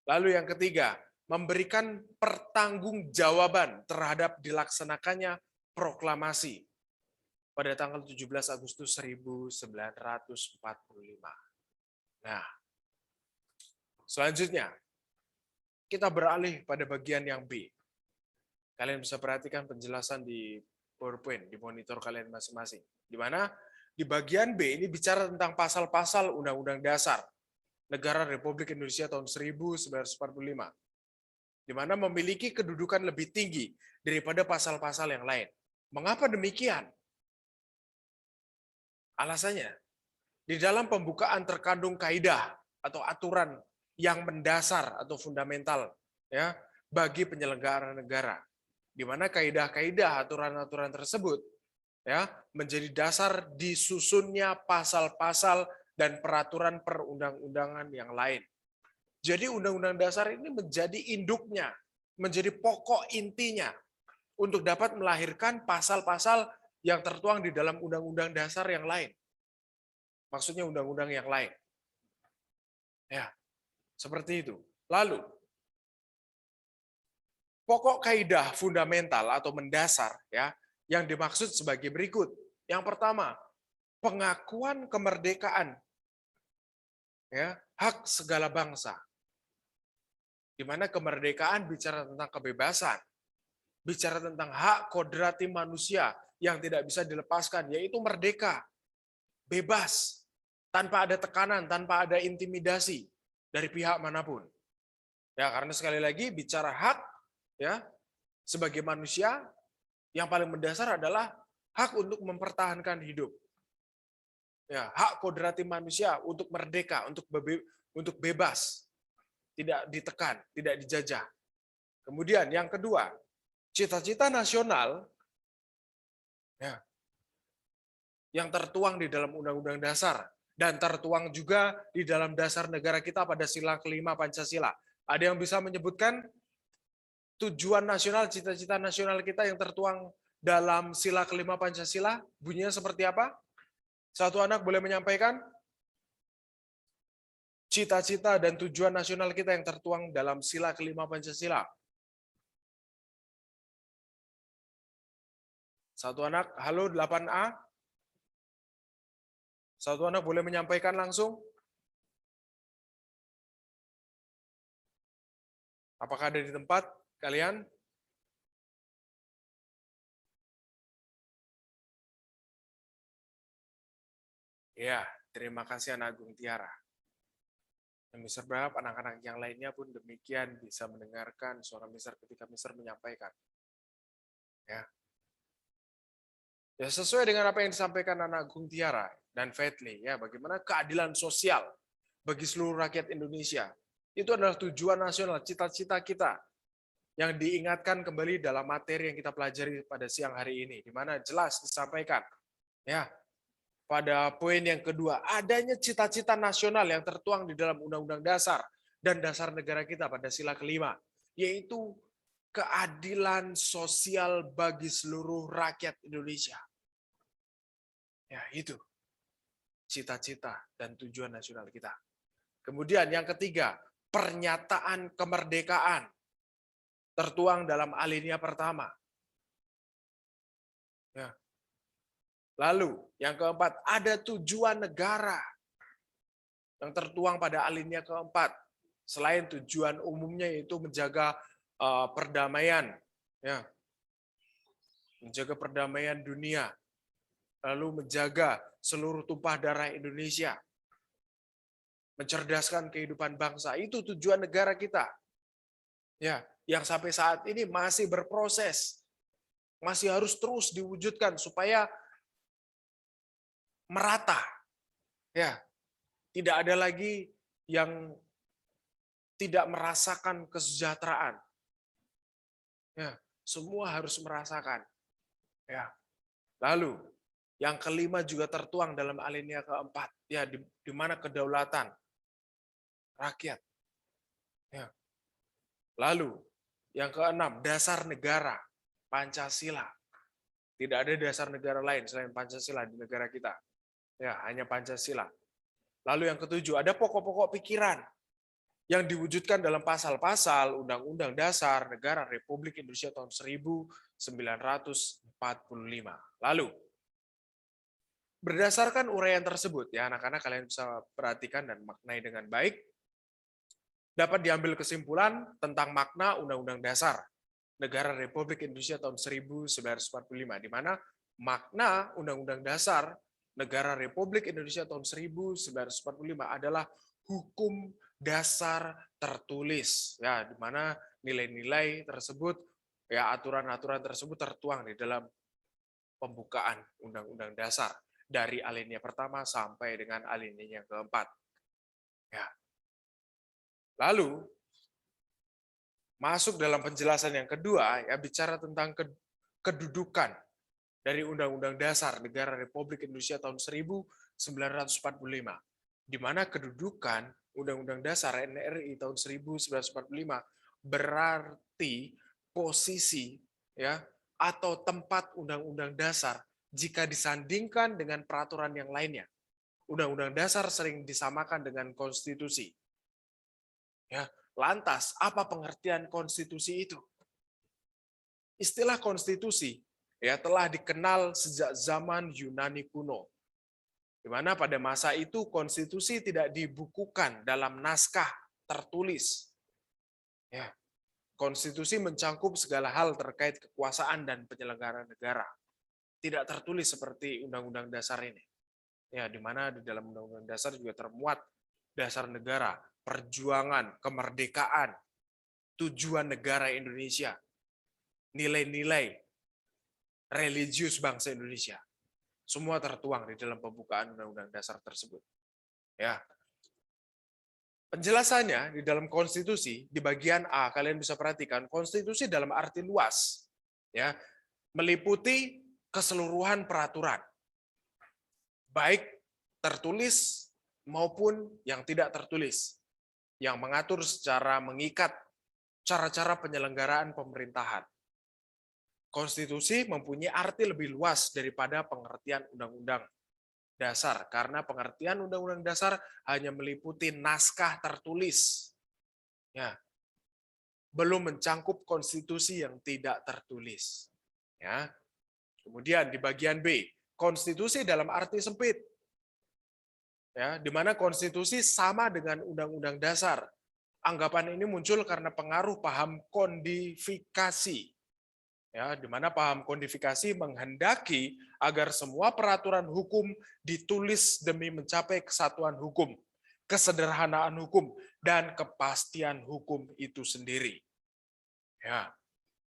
Lalu yang ketiga, memberikan pertanggungjawaban terhadap dilaksanakannya proklamasi pada tanggal 17 Agustus 1945. Nah, selanjutnya, kita beralih pada bagian yang B. Kalian bisa perhatikan penjelasan di PowerPoint, di monitor kalian masing-masing. Di mana di bagian B ini bicara tentang pasal-pasal Undang-Undang Dasar Negara Republik Indonesia tahun 1945, di mana memiliki kedudukan lebih tinggi daripada pasal-pasal yang lain. Mengapa demikian? Alasannya, di dalam pembukaan terkandung kaidah atau aturan yang mendasar atau fundamental ya bagi penyelenggara negara, di mana kaidah-kaidah aturan-aturan tersebut ya menjadi dasar disusunnya pasal-pasal dan peraturan perundang-undangan yang lain. Jadi Undang-Undang Dasar ini menjadi induknya, menjadi pokok intinya untuk dapat melahirkan pasal-pasal yang tertuang di dalam Undang-Undang Dasar yang lain. Maksudnya undang-undang yang lain. Ya, seperti itu. Lalu, pokok kaidah fundamental atau mendasar ya yang dimaksud sebagai berikut. Yang pertama, pengakuan kemerdekaan ya, hak segala bangsa. Di mana kemerdekaan bicara tentang kebebasan, bicara tentang hak kodrati manusia yang tidak bisa dilepaskan, yaitu merdeka, bebas, tanpa ada tekanan, tanpa ada intimidasi dari pihak manapun. Ya, karena sekali lagi bicara hak ya sebagai manusia yang paling mendasar adalah hak untuk mempertahankan hidup. Ya, hak kodrati manusia untuk merdeka, untuk bebas, tidak ditekan, tidak dijajah. Kemudian yang kedua, cita-cita nasional ya, yang tertuang di dalam Undang-Undang Dasar dan tertuang juga di dalam dasar negara kita pada sila kelima Pancasila. Ada yang bisa menyebutkan tujuan nasional, cita-cita nasional kita yang tertuang dalam sila kelima Pancasila? Bunyinya seperti apa? Satu anak boleh menyampaikan? Cita-cita dan tujuan nasional kita yang tertuang dalam sila kelima Pancasila. Satu anak, halo 8A. Satu anak boleh menyampaikan langsung? Apakah ada di tempat kalian? Ya, terima kasih Anak Agung Tiara. Dan Mister berharap anak-anak yang lainnya pun demikian bisa mendengarkan suara Mister ketika Mister menyampaikan. Ya. Ya, sesuai dengan apa yang disampaikan Anak Agung Tiara dan Fetli, ya, bagaimana keadilan sosial bagi seluruh rakyat Indonesia. Itu adalah tujuan nasional, cita-cita kita yang diingatkan kembali dalam materi yang kita pelajari pada siang hari ini, di mana jelas disampaikan, ya, pada poin yang kedua, adanya cita-cita nasional yang tertuang di dalam Undang-Undang Dasar dan dasar negara kita pada sila kelima, yaitu keadilan sosial bagi seluruh rakyat Indonesia. Ya, itu cita-cita dan tujuan nasional kita. Kemudian yang ketiga, pernyataan kemerdekaan tertuang dalam alinea pertama. Ya. Lalu yang keempat, ada tujuan negara yang tertuang pada alinea keempat. Selain tujuan umumnya yaitu menjaga perdamaian, ya, menjaga perdamaian dunia, lalu menjaga seluruh tumpah darah Indonesia, mencerdaskan kehidupan bangsa. Itu tujuan negara kita, ya, yang sampai saat ini masih berproses, masih harus terus diwujudkan supaya merata, ya, tidak ada lagi yang tidak merasakan kesejahteraan. Ya, semua harus merasakan. Ya. Lalu yang kelima juga tertuang dalam alinea keempat, ya, di mana kedaulatan rakyat. Ya. Lalu yang keenam, dasar negara Pancasila. Tidak ada dasar negara lain selain Pancasila di negara kita. Ya, hanya Pancasila. Lalu yang ketujuh, ada pokok-pokok pikiran yang diwujudkan dalam pasal-pasal Undang-Undang Dasar Negara Republik Indonesia tahun 1945. Lalu, berdasarkan uraian tersebut, ya anak-anak kalian bisa perhatikan dan maknai dengan baik, dapat diambil kesimpulan tentang makna Undang-Undang Dasar Negara Republik Indonesia tahun 1945, di mana makna Undang-Undang Dasar Negara Republik Indonesia tahun 1945 adalah hukum dasar tertulis, ya, di mana nilai-nilai tersebut, ya, aturan-aturan tersebut tertuang di dalam pembukaan Undang-Undang Dasar dari alinea pertama sampai dengan alinea yang keempat. Ya. Lalu masuk dalam penjelasan yang kedua, ya, bicara tentang kedudukan dari Undang-Undang Dasar Negara Republik Indonesia tahun 1945, di mana kedudukan Undang-Undang Dasar NRI tahun 1945 berarti posisi, ya, atau tempat Undang-Undang Dasar jika disandingkan dengan peraturan yang lainnya. Undang-Undang Dasar sering disamakan dengan konstitusi. Ya, lantas apa pengertian konstitusi itu? Istilah konstitusi, ya, telah dikenal sejak zaman Yunani kuno, di mana pada masa itu konstitusi tidak dibukukan dalam naskah tertulis. Ya, konstitusi mencangkup segala hal terkait kekuasaan dan penyelenggaraan negara. Tidak tertulis seperti Undang-Undang Dasar ini. Ya, di mana di dalam Undang-Undang Dasar juga termuat dasar negara, perjuangan, kemerdekaan, tujuan negara Indonesia, nilai-nilai religius bangsa Indonesia. Semua tertuang di dalam pembukaan Undang-Undang Dasar tersebut. Ya. Penjelasannya di dalam konstitusi di bagian A, kalian bisa perhatikan konstitusi dalam arti luas, ya, meliputi keseluruhan peraturan, baik tertulis maupun yang tidak tertulis, yang mengatur secara mengikat cara-cara penyelenggaraan pemerintahan. Konstitusi mempunyai arti lebih luas daripada pengertian undang-undang dasar, karena pengertian undang-undang dasar hanya meliputi naskah tertulis. Ya. Belum mencangkup konstitusi yang tidak tertulis. Ya. Kemudian di bagian B, konstitusi dalam arti sempit. Ya, di mana konstitusi sama dengan undang-undang dasar. Anggapan ini muncul karena pengaruh paham kodifikasi. Ya, di mana paham kodifikasi menghendaki agar semua peraturan hukum ditulis demi mencapai kesatuan hukum, kesederhanaan hukum, dan kepastian hukum itu sendiri. Ya,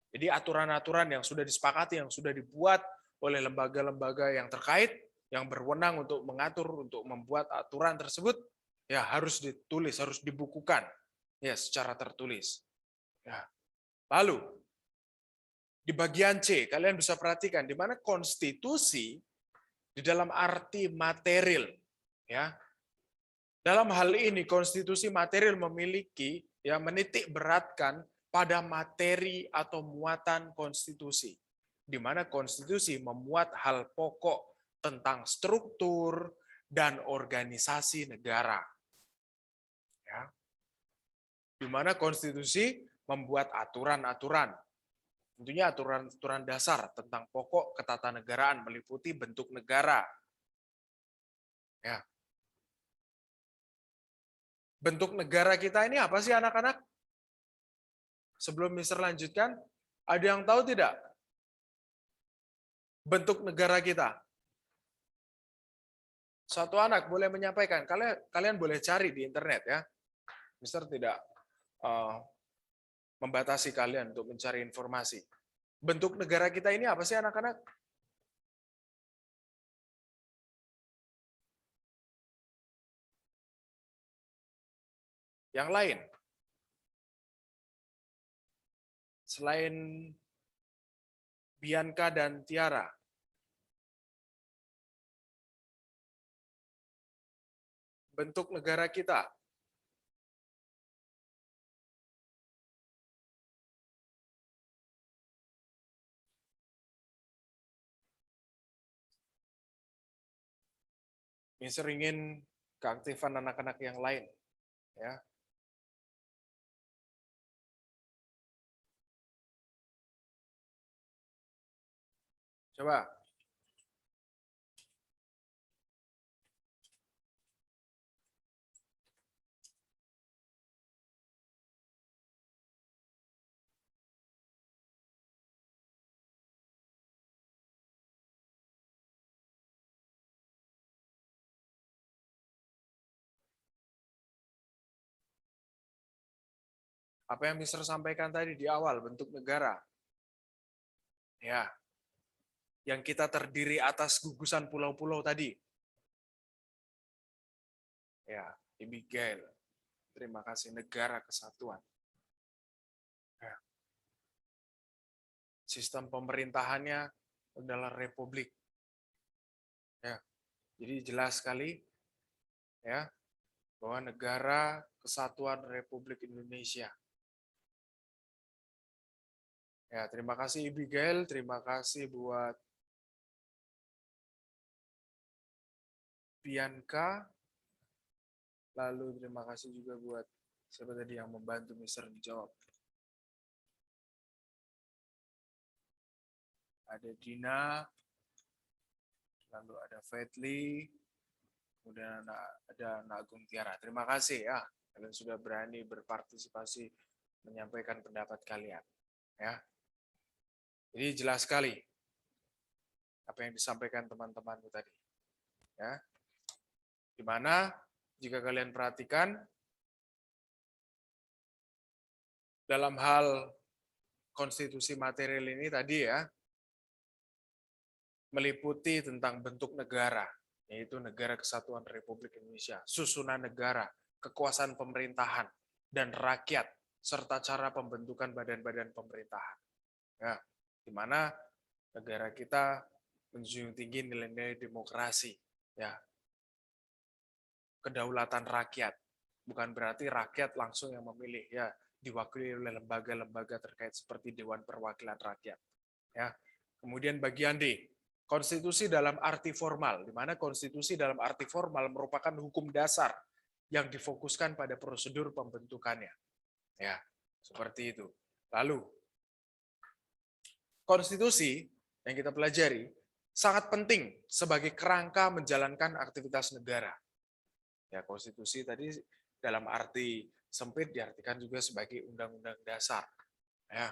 jadi aturan-aturan yang sudah disepakati, yang sudah dibuat oleh lembaga-lembaga yang terkait, yang berwenang untuk mengatur, untuk membuat aturan tersebut, ya harus ditulis, harus dibukukan, ya, secara tertulis. Ya. Lalu di bagian C, kalian bisa perhatikan di mana konstitusi di dalam arti material, ya. Dalam hal ini konstitusi material memiliki, ya, menitik beratkan pada materi atau muatan konstitusi, di mana konstitusi memuat hal pokok tentang struktur dan organisasi negara. Ya. Di mana konstitusi membuat aturan-aturan, tentunya aturan-aturan dasar tentang pokok ketatanegaraan meliputi bentuk negara. Ya. Bentuk negara kita ini apa sih anak-anak? Sebelum Mister lanjutkan, ada yang tahu tidak? Bentuk negara kita. Satu anak boleh menyampaikan, kalian boleh cari di internet, ya. Mister tidak membatasi kalian untuk mencari informasi. Bentuk negara kita ini apa sih anak-anak? Yang lain? Selain Bianca dan Tiara. Bentuk negara kita. Mister ingin keaktifan anak-anak yang lain, ya. Coba. Apa yang Mister sampaikan tadi di awal, bentuk negara. Ya. Yang kita terdiri atas gugusan pulau-pulau tadi. Ya, Abigail. Terima kasih, negara kesatuan. Ya. Sistem pemerintahannya adalah republik. Ya. Jadi jelas sekali ya bahwa negara kesatuan Republik Indonesia. Ya, terima kasih Abigail, terima kasih buat Bianca. Lalu terima kasih juga buat siapa tadi yang membantu Mister menjawab. Ada Dina, lalu ada Fetli, kemudian ada Nagung Tiara. Terima kasih ya, kalian sudah berani berpartisipasi menyampaikan pendapat kalian. Ya, jadi jelas sekali apa yang disampaikan teman-temanku tadi. Ya, di mana jika kalian perhatikan dalam hal konstitusi material ini tadi ya, meliputi tentang bentuk negara, yaitu Negara Kesatuan Republik Indonesia, susunan negara, kekuasaan pemerintahan, dan rakyat, serta cara pembentukan badan-badan pemerintahan. Ya, di mana negara kita menjunjung tinggi nilai-nilai demokrasi, ya, kedaulatan rakyat. Bukan berarti rakyat langsung yang memilih, ya, diwakili oleh lembaga-lembaga terkait seperti Dewan Perwakilan Rakyat. Ya. Kemudian bagian D, konstitusi dalam arti formal, di mana konstitusi dalam arti formal merupakan hukum dasar yang difokuskan pada prosedur pembentukannya. Ya, seperti itu. Lalu, konstitusi yang kita pelajari sangat penting sebagai kerangka menjalankan aktivitas negara. Ya, konstitusi tadi dalam arti sempit diartikan juga sebagai undang-undang dasar. Ya.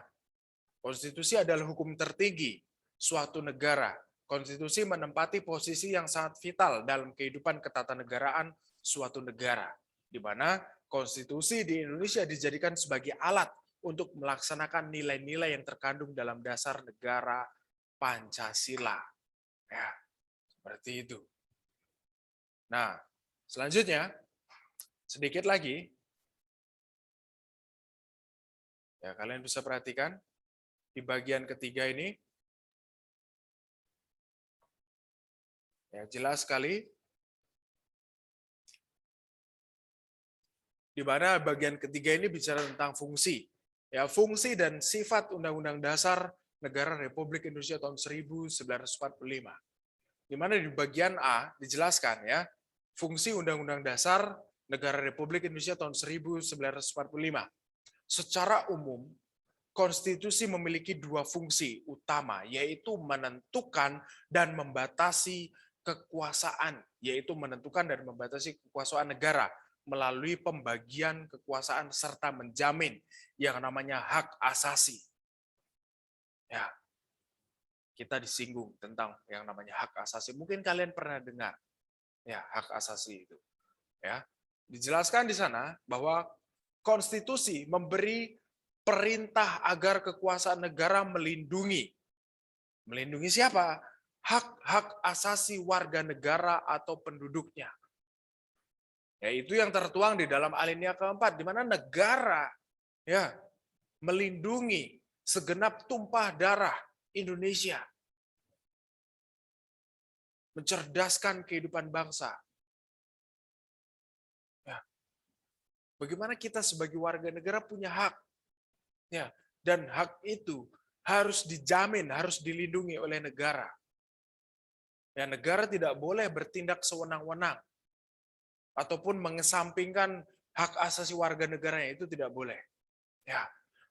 Konstitusi adalah hukum tertinggi suatu negara. Konstitusi menempati posisi yang sangat vital dalam kehidupan ketatanegaraan suatu negara, di mana konstitusi di Indonesia dijadikan sebagai alat untuk melaksanakan nilai-nilai yang terkandung dalam dasar negara Pancasila. Ya, seperti itu. Nah, selanjutnya, sedikit lagi, ya kalian bisa perhatikan, di bagian ketiga ini, ya jelas sekali, di mana bagian ketiga ini bicara tentang fungsi. Ya, fungsi dan sifat Undang-Undang Dasar Negara Republik Indonesia tahun 1945. Di mana di bagian A dijelaskan ya, fungsi Undang-Undang Dasar Negara Republik Indonesia tahun 1945. Secara umum, konstitusi memiliki dua fungsi utama, yaitu menentukan dan membatasi kekuasaan, yaitu menentukan dan membatasi kekuasaan negara melalui pembagian kekuasaan serta menjamin yang namanya hak asasi. Ya, kita disinggung tentang yang namanya hak asasi. Mungkin kalian pernah dengar, ya hak asasi itu. Ya, dijelaskan di sana bahwa konstitusi memberi perintah agar kekuasaan negara melindungi siapa? Hak-hak asasi warga negara atau penduduknya. Yaitu yang tertuang di dalam alinea keempat, di mana negara ya melindungi segenap tumpah darah Indonesia, mencerdaskan kehidupan bangsa. Ya. Bagaimana kita sebagai warga negara punya hak, ya, dan hak itu harus dijamin, harus dilindungi oleh negara. Ya, negara tidak boleh bertindak sewenang-wenang ataupun mengesampingkan hak asasi warga negaranya, itu tidak boleh. Ya.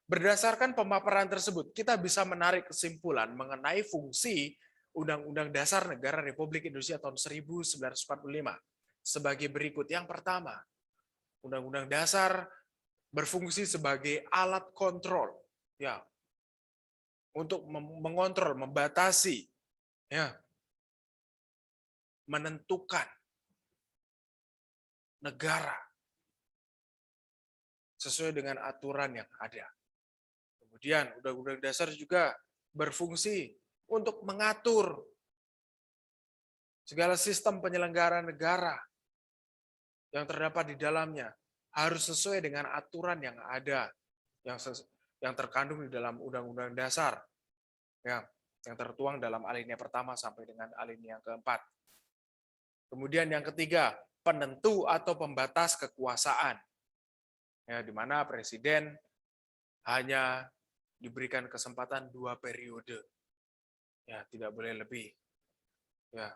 Berdasarkan pemaparan tersebut, kita bisa menarik kesimpulan mengenai fungsi Undang-Undang Dasar Negara Republik Indonesia tahun 1945 sebagai berikut. Yang pertama, Undang-Undang Dasar berfungsi sebagai alat kontrol, ya, untuk mengontrol, membatasi, ya, menentukan negara sesuai dengan aturan yang ada. Kemudian Undang-Undang Dasar juga berfungsi untuk mengatur segala sistem penyelenggaraan negara yang terdapat di dalamnya harus sesuai dengan aturan yang ada, yang terkandung di dalam Undang-Undang Dasar, ya, yang tertuang dalam alinea pertama sampai dengan alinea keempat. Kemudian yang ketiga, penentu atau pembatas kekuasaan, ya, di mana presiden hanya diberikan kesempatan 2 periode, ya, tidak boleh lebih, ya,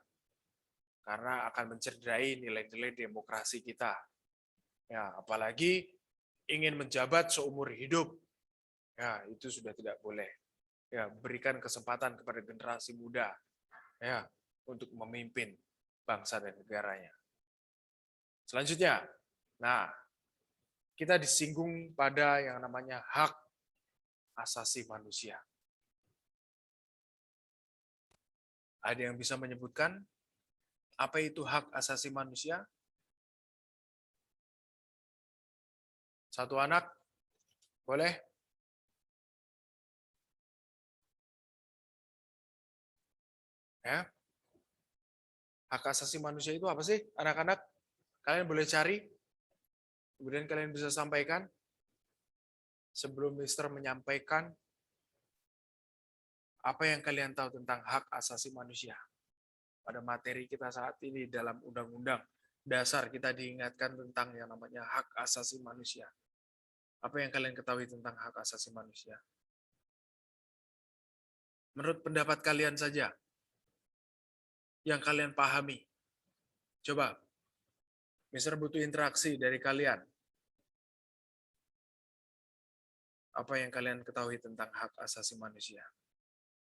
karena akan mencederai nilai-nilai demokrasi kita. Ya, apalagi ingin menjabat seumur hidup, ya, itu sudah tidak boleh. Ya, berikan kesempatan kepada generasi muda, ya, untuk memimpin bangsa dan negaranya. Selanjutnya, nah, kita disinggung pada yang namanya hak asasi manusia. Ada yang bisa menyebutkan apa itu hak asasi manusia? Satu anak, boleh? Ya. Hak asasi manusia itu apa sih, anak-anak? Kalian boleh cari, kemudian kalian bisa sampaikan. Sebelum Mister menyampaikan apa yang kalian tahu tentang hak asasi manusia. Pada materi kita saat ini dalam Undang-Undang Dasar kita diingatkan tentang yang namanya hak asasi manusia. Apa yang kalian ketahui tentang hak asasi manusia? Menurut pendapat kalian saja, yang kalian pahami. Coba, Mister butuh interaksi dari kalian. Apa yang kalian ketahui tentang hak asasi manusia?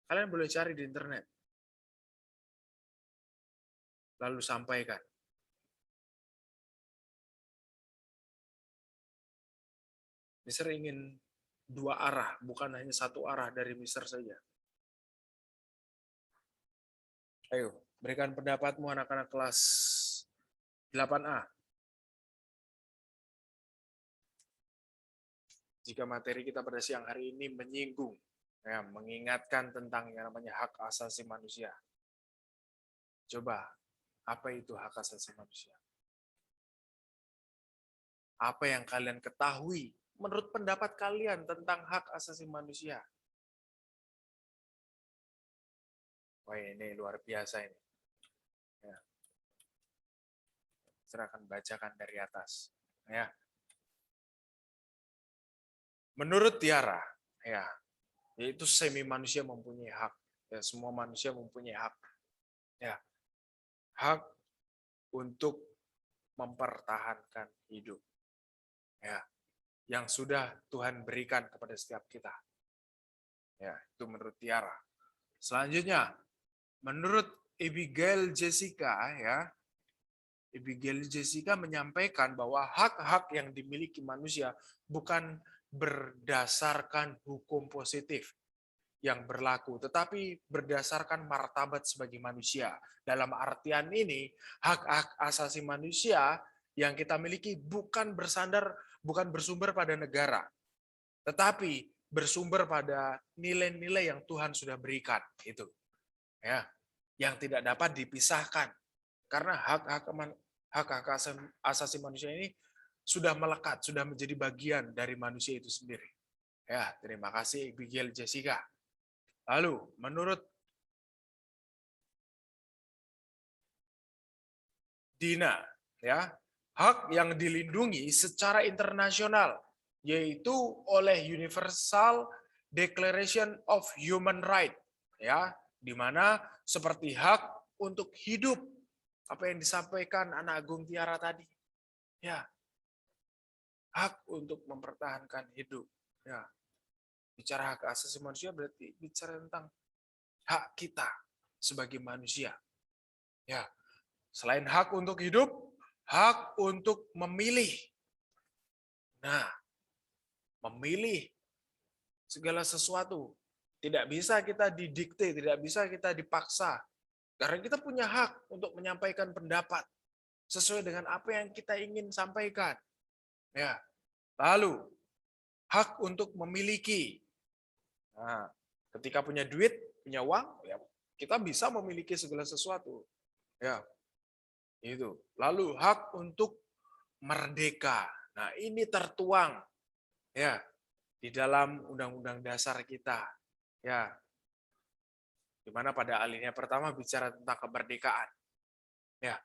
Kalian boleh cari di internet. Lalu sampaikan. Mister ingin 2 arah, bukan hanya 1 arah dari Mister saja. Ayo, berikan pendapatmu anak-anak kelas 8A. Jika materi kita pada siang hari ini menyinggung, ya, mengingatkan tentang yang namanya hak asasi manusia. Coba, apa itu hak asasi manusia? Apa yang kalian ketahui menurut pendapat kalian tentang hak asasi manusia? Wah, ini luar biasa ini. Ya. Saya akan bacakan dari atas. Ya. Menurut Tiara, ya, yaitu semi manusia mempunyai hak. Ya, semua manusia mempunyai hak. Ya. Hak untuk mempertahankan hidup. Ya. Yang sudah Tuhan berikan kepada setiap kita. Ya, itu menurut Tiara. Selanjutnya, menurut Abigail Jessica, ya, Abigail Jessica menyampaikan bahwa hak-hak yang dimiliki manusia bukan berdasarkan hukum positif yang berlaku, tetapi berdasarkan martabat sebagai manusia. Dalam artian ini, hak-hak asasi manusia yang kita miliki bukan bersumber pada negara, tetapi bersumber pada nilai-nilai yang Tuhan sudah berikan, itu, ya, yang tidak dapat dipisahkan, karena hak-hak asasi manusia ini sudah melekat, sudah menjadi bagian dari manusia itu sendiri. Ya, terima kasih Abigail Jessica. Lalu, menurut Dina, ya, hak yang dilindungi secara internasional yaitu oleh Universal Declaration of Human Rights, ya, di mana seperti hak untuk hidup, apa yang disampaikan Anak Agung Tiara tadi, ya, hak untuk mempertahankan hidup, ya. Bicara hak asasi manusia berarti bicara tentang hak kita sebagai manusia, ya. Selain hak untuk hidup, hak untuk memilih. Nah, memilih segala sesuatu. Tidak bisa kita didikte, tidak bisa kita dipaksa. Karena kita punya hak untuk menyampaikan pendapat sesuai dengan apa yang kita ingin sampaikan. Ya. Lalu, hak untuk memiliki. Nah, ketika punya duit, punya uang, ya kita bisa memiliki segala sesuatu. Ya, itu. Lalu hak untuk merdeka. Nah, ini tertuang ya di dalam Undang-Undang Dasar kita. Ya. Di mana pada alinea pertama bicara tentang kemerdekaan. Ya.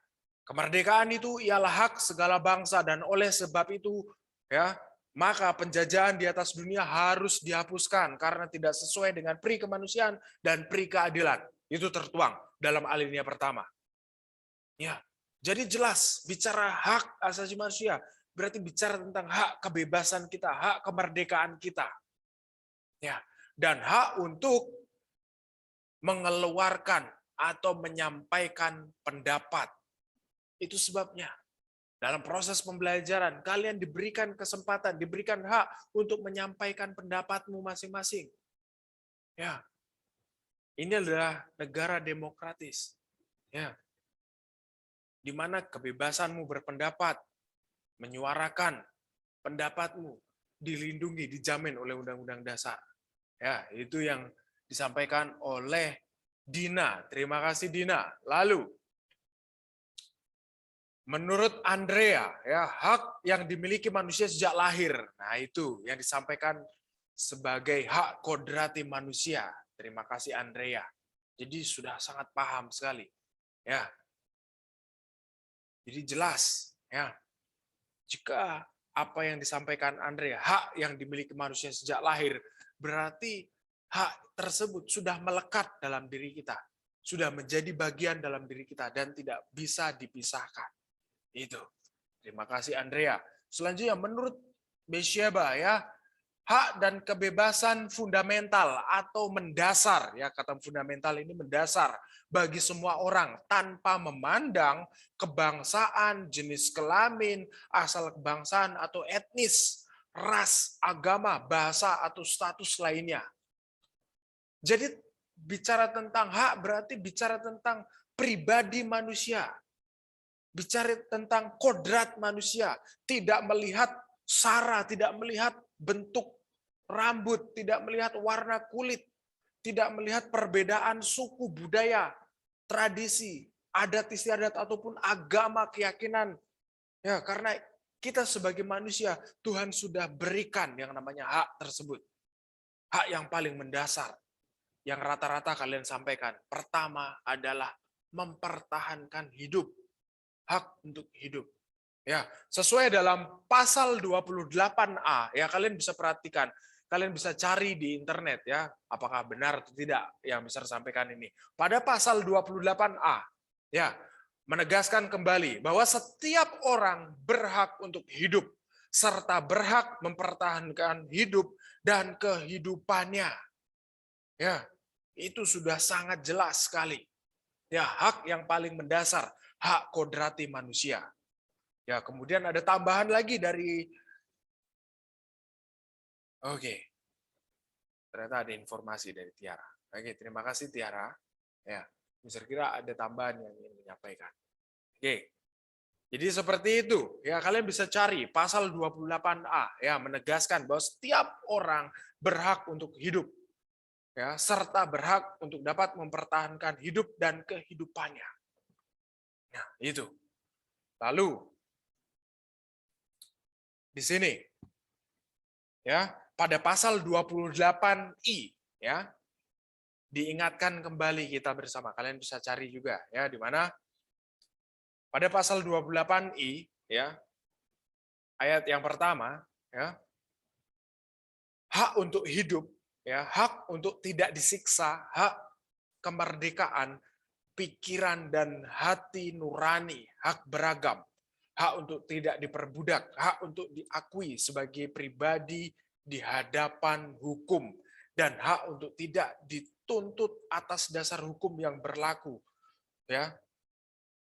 Kemerdekaan itu ialah hak segala bangsa dan oleh sebab itu ya, maka penjajahan di atas dunia harus dihapuskan karena tidak sesuai dengan pri kemanusiaan dan pri keadilan. Itu tertuang dalam alinea pertama. Ya. Jadi jelas bicara hak asasi manusia berarti bicara tentang hak kebebasan kita, hak kemerdekaan kita. Ya. Dan hak untuk mengeluarkan atau menyampaikan pendapat. Itu sebabnya dalam proses pembelajaran kalian diberikan kesempatan, diberikan hak untuk menyampaikan pendapatmu masing-masing. Ya. Ini adalah negara demokratis. Ya. Di mana kebebasanmu berpendapat, menyuarakan pendapatmu dilindungi, dijamin oleh Undang-Undang Dasar. Ya, itu yang disampaikan oleh Dina. Terima kasih Dina. Lalu menurut Andrea, ya, hak yang dimiliki manusia sejak lahir. Nah, itu yang disampaikan sebagai hak kodrati manusia. Terima kasih Andrea. Jadi sudah sangat paham sekali. Ya. Jadi jelas, ya. Jika apa yang disampaikan Andrea, hak yang dimiliki manusia sejak lahir, berarti hak tersebut sudah melekat dalam diri kita, sudah menjadi bagian dalam diri kita dan tidak bisa dipisahkan. Itu. Terima kasih Andrea. Selanjutnya menurut Besheba ya, hak dan kebebasan fundamental atau mendasar, ya kata fundamental ini mendasar bagi semua orang tanpa memandang kebangsaan, jenis kelamin, asal kebangsaan atau etnis, ras, agama, bahasa atau status lainnya. Jadi bicara tentang hak berarti bicara tentang pribadi manusia. Bicara tentang kodrat manusia, tidak melihat sara, tidak melihat bentuk rambut, tidak melihat warna kulit, tidak melihat perbedaan suku, budaya, tradisi, adat istiadat ataupun agama, keyakinan. Ya, karena kita sebagai manusia, Tuhan sudah berikan yang namanya hak tersebut. Hak yang paling mendasar. Yang rata-rata kalian sampaikan. Pertama adalah mempertahankan hidup. Hak untuk hidup. Ya, sesuai dalam pasal 28A, ya kalian bisa perhatikan, kalian bisa cari di internet ya, apakah benar atau tidak yang bisa disampaikan ini. Pada pasal 28A, ya, menegaskan kembali bahwa setiap orang berhak untuk hidup serta berhak mempertahankan hidup dan kehidupannya. Ya, itu sudah sangat jelas sekali. Ya, hak yang paling mendasar, hak kodrati manusia. Ya, kemudian ada tambahan lagi dari Oke. Ternyata ada informasi dari Tiara. Oke, terima kasih Tiara. Ya, saya kira ada tambahan yang ingin menyampaikan. Oke. Jadi seperti itu. Ya, kalian bisa cari pasal 28A ya, menegaskan bahwa setiap orang berhak untuk hidup. Ya, serta berhak untuk dapat mempertahankan hidup dan kehidupannya. Nah, itu. Lalu di sini ya, pada pasal 28I ya, diingatkan kembali kita bersama. Kalian bisa cari juga ya, di mana pada pasal 28I ya, ayat yang pertama ya, hak untuk hidup ya, hak untuk tidak disiksa, hak kemerdekaan pikiran dan hati nurani, hak beragam, hak untuk tidak diperbudak, hak untuk diakui sebagai pribadi di hadapan hukum, dan hak untuk tidak dituntut atas dasar hukum yang berlaku, ya,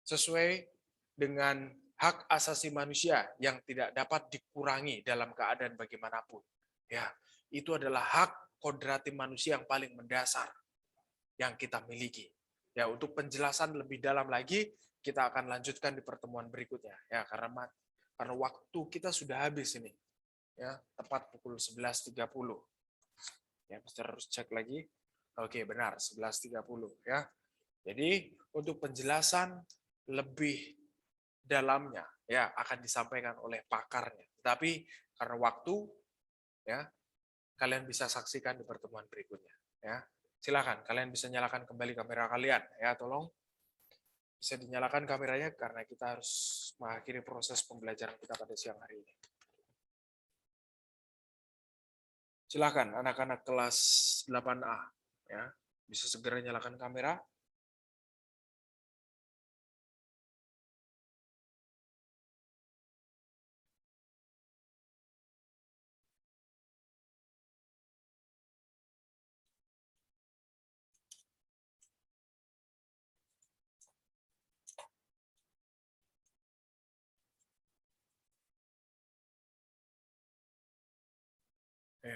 sesuai dengan hak asasi manusia yang tidak dapat dikurangi dalam keadaan bagaimanapun. Ya, itu adalah hak kodrati manusia yang paling mendasar yang kita miliki. Ya, untuk penjelasan lebih dalam lagi kita akan lanjutkan di pertemuan berikutnya ya, karena waktu kita sudah habis ini. ya, tepat pukul 11.30. Ya, Mister harus cek lagi. Oke, benar, 11.30 ya. Jadi, untuk penjelasan lebih dalamnya ya akan disampaikan oleh pakarnya. Tapi karena waktu ya, kalian bisa saksikan di pertemuan berikutnya ya. Silakan, kalian bisa nyalakan kembali kamera kalian ya, tolong bisa dinyalakan kameranya karena kita harus mengakhiri proses pembelajaran kita pada siang hari ini. Silakan anak-anak kelas 8A ya, bisa segera nyalakan kamera.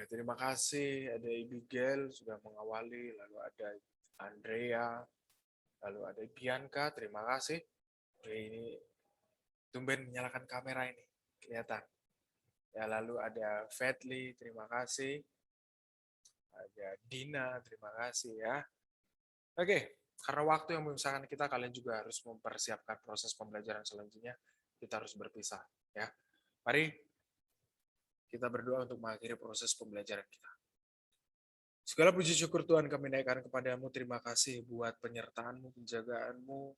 Terima kasih, ada Abigail sudah mengawali, lalu ada Andrea, lalu ada Bianca, terima kasih. Ini tumben menyalakan kamera ini, kelihatan. Ya, lalu ada Fedly, terima kasih. Ada Dina, terima kasih ya. Oke, karena waktu yang memisahkan kita, kalian juga harus mempersiapkan proses pembelajaran selanjutnya. Kita harus berpisah ya. Mari kita berdoa untuk mengakhiri proses pembelajaran kita. Segala puji syukur Tuhan kami naikkan kepadamu. Terima kasih buat penyertaan-Mu, penjagaan-Mu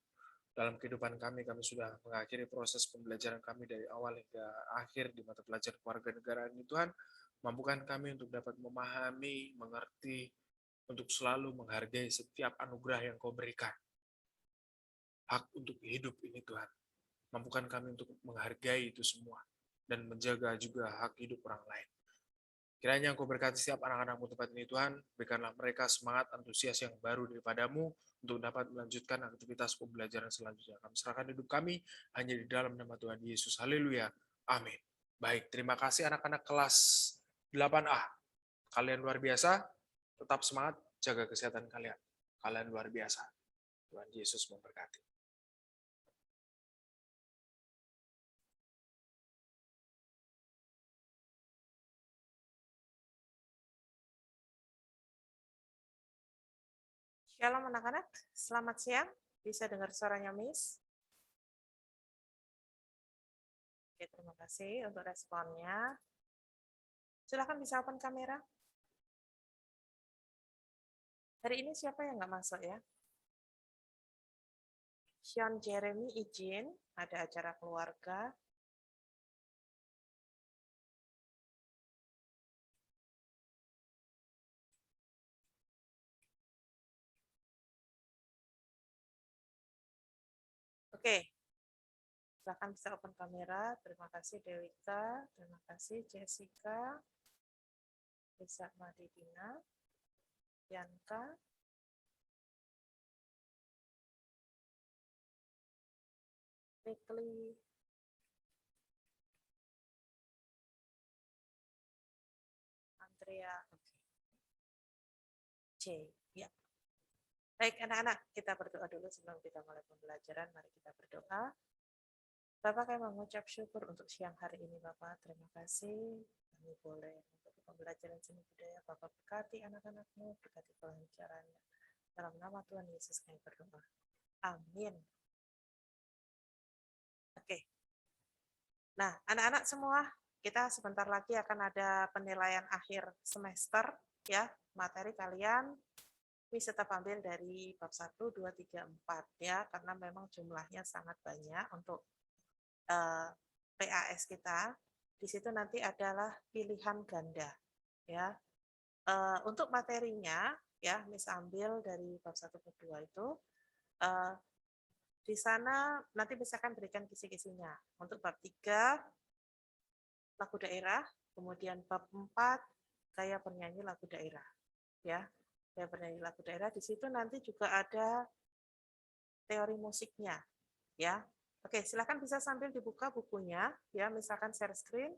dalam kehidupan kami. Kami sudah mengakhiri proses pembelajaran kami dari awal hingga akhir di mata pelajaran kewarganegaraan ini. Tuhan, mampukan kami untuk dapat memahami, mengerti, untuk selalu menghargai setiap anugerah yang Kau berikan. Hak untuk hidup ini Tuhan. Mampukan kami untuk menghargai itu semua dan menjaga juga hak hidup orang lain. Kiranya Engkau berkati setiap anak-anak-Mu tempat ini Tuhan, berikanlah mereka semangat antusias yang baru daripada-Mu untuk dapat melanjutkan aktivitas pembelajaran selanjutnya. Kami serahkan hidup kami hanya di dalam nama Tuhan Yesus. Haleluya. Amin. Baik, terima kasih anak-anak kelas 8A. Kalian luar biasa, tetap semangat, jaga kesehatan kalian. Kalian luar biasa. Tuhan Yesus memberkati. Shalom anak-anak, selamat siang. Bisa dengar suaranya Miss? Oke, terima kasih untuk responnya. Silakan bisa open kamera. Hari ini siapa yang nggak masuk ya? Sean Jeremy izin, ada acara keluarga. Oke, silakan bisa open kamera. Terima kasih Dewika, terima kasih Jessica, Lisa Madidina, Bianca, Fikli, Andrea, C. Ya. Baik anak-anak, kita berdoa dulu sebelum kita mulai pembelajaran. Mari kita berdoa. Bapak, kami mengucap syukur untuk siang hari ini, Bapak. Terima kasih. Kami boleh untuk pembelajaran seni budaya. Bapak berkati anak-anak-Mu, berkati kelancarannya. Dalam nama Tuhan Yesus kami berdoa. Amin. Oke. Nah, anak-anak semua, kita sebentar lagi akan ada penilaian akhir semester, ya. Materi kalian bisa tetap ambil dari bab 1, 2, 3, 4, ya. Karena memang jumlahnya sangat banyak untuk PAS kita. Di situ nanti adalah pilihan ganda, ya. Untuk materinya, ya, Miss ambil dari bab 1 ke 2 itu, di sana nanti Miss akan berikan kisi-kisinya. Untuk bab 3, lagu daerah, kemudian bab 4, gaya penyanyi lagu daerah, ya. Gaya penyanyi lagu daerah, di situ nanti juga ada teori musiknya, ya. Oke, silakan bisa sambil dibuka bukunya, ya, misalkan share screen.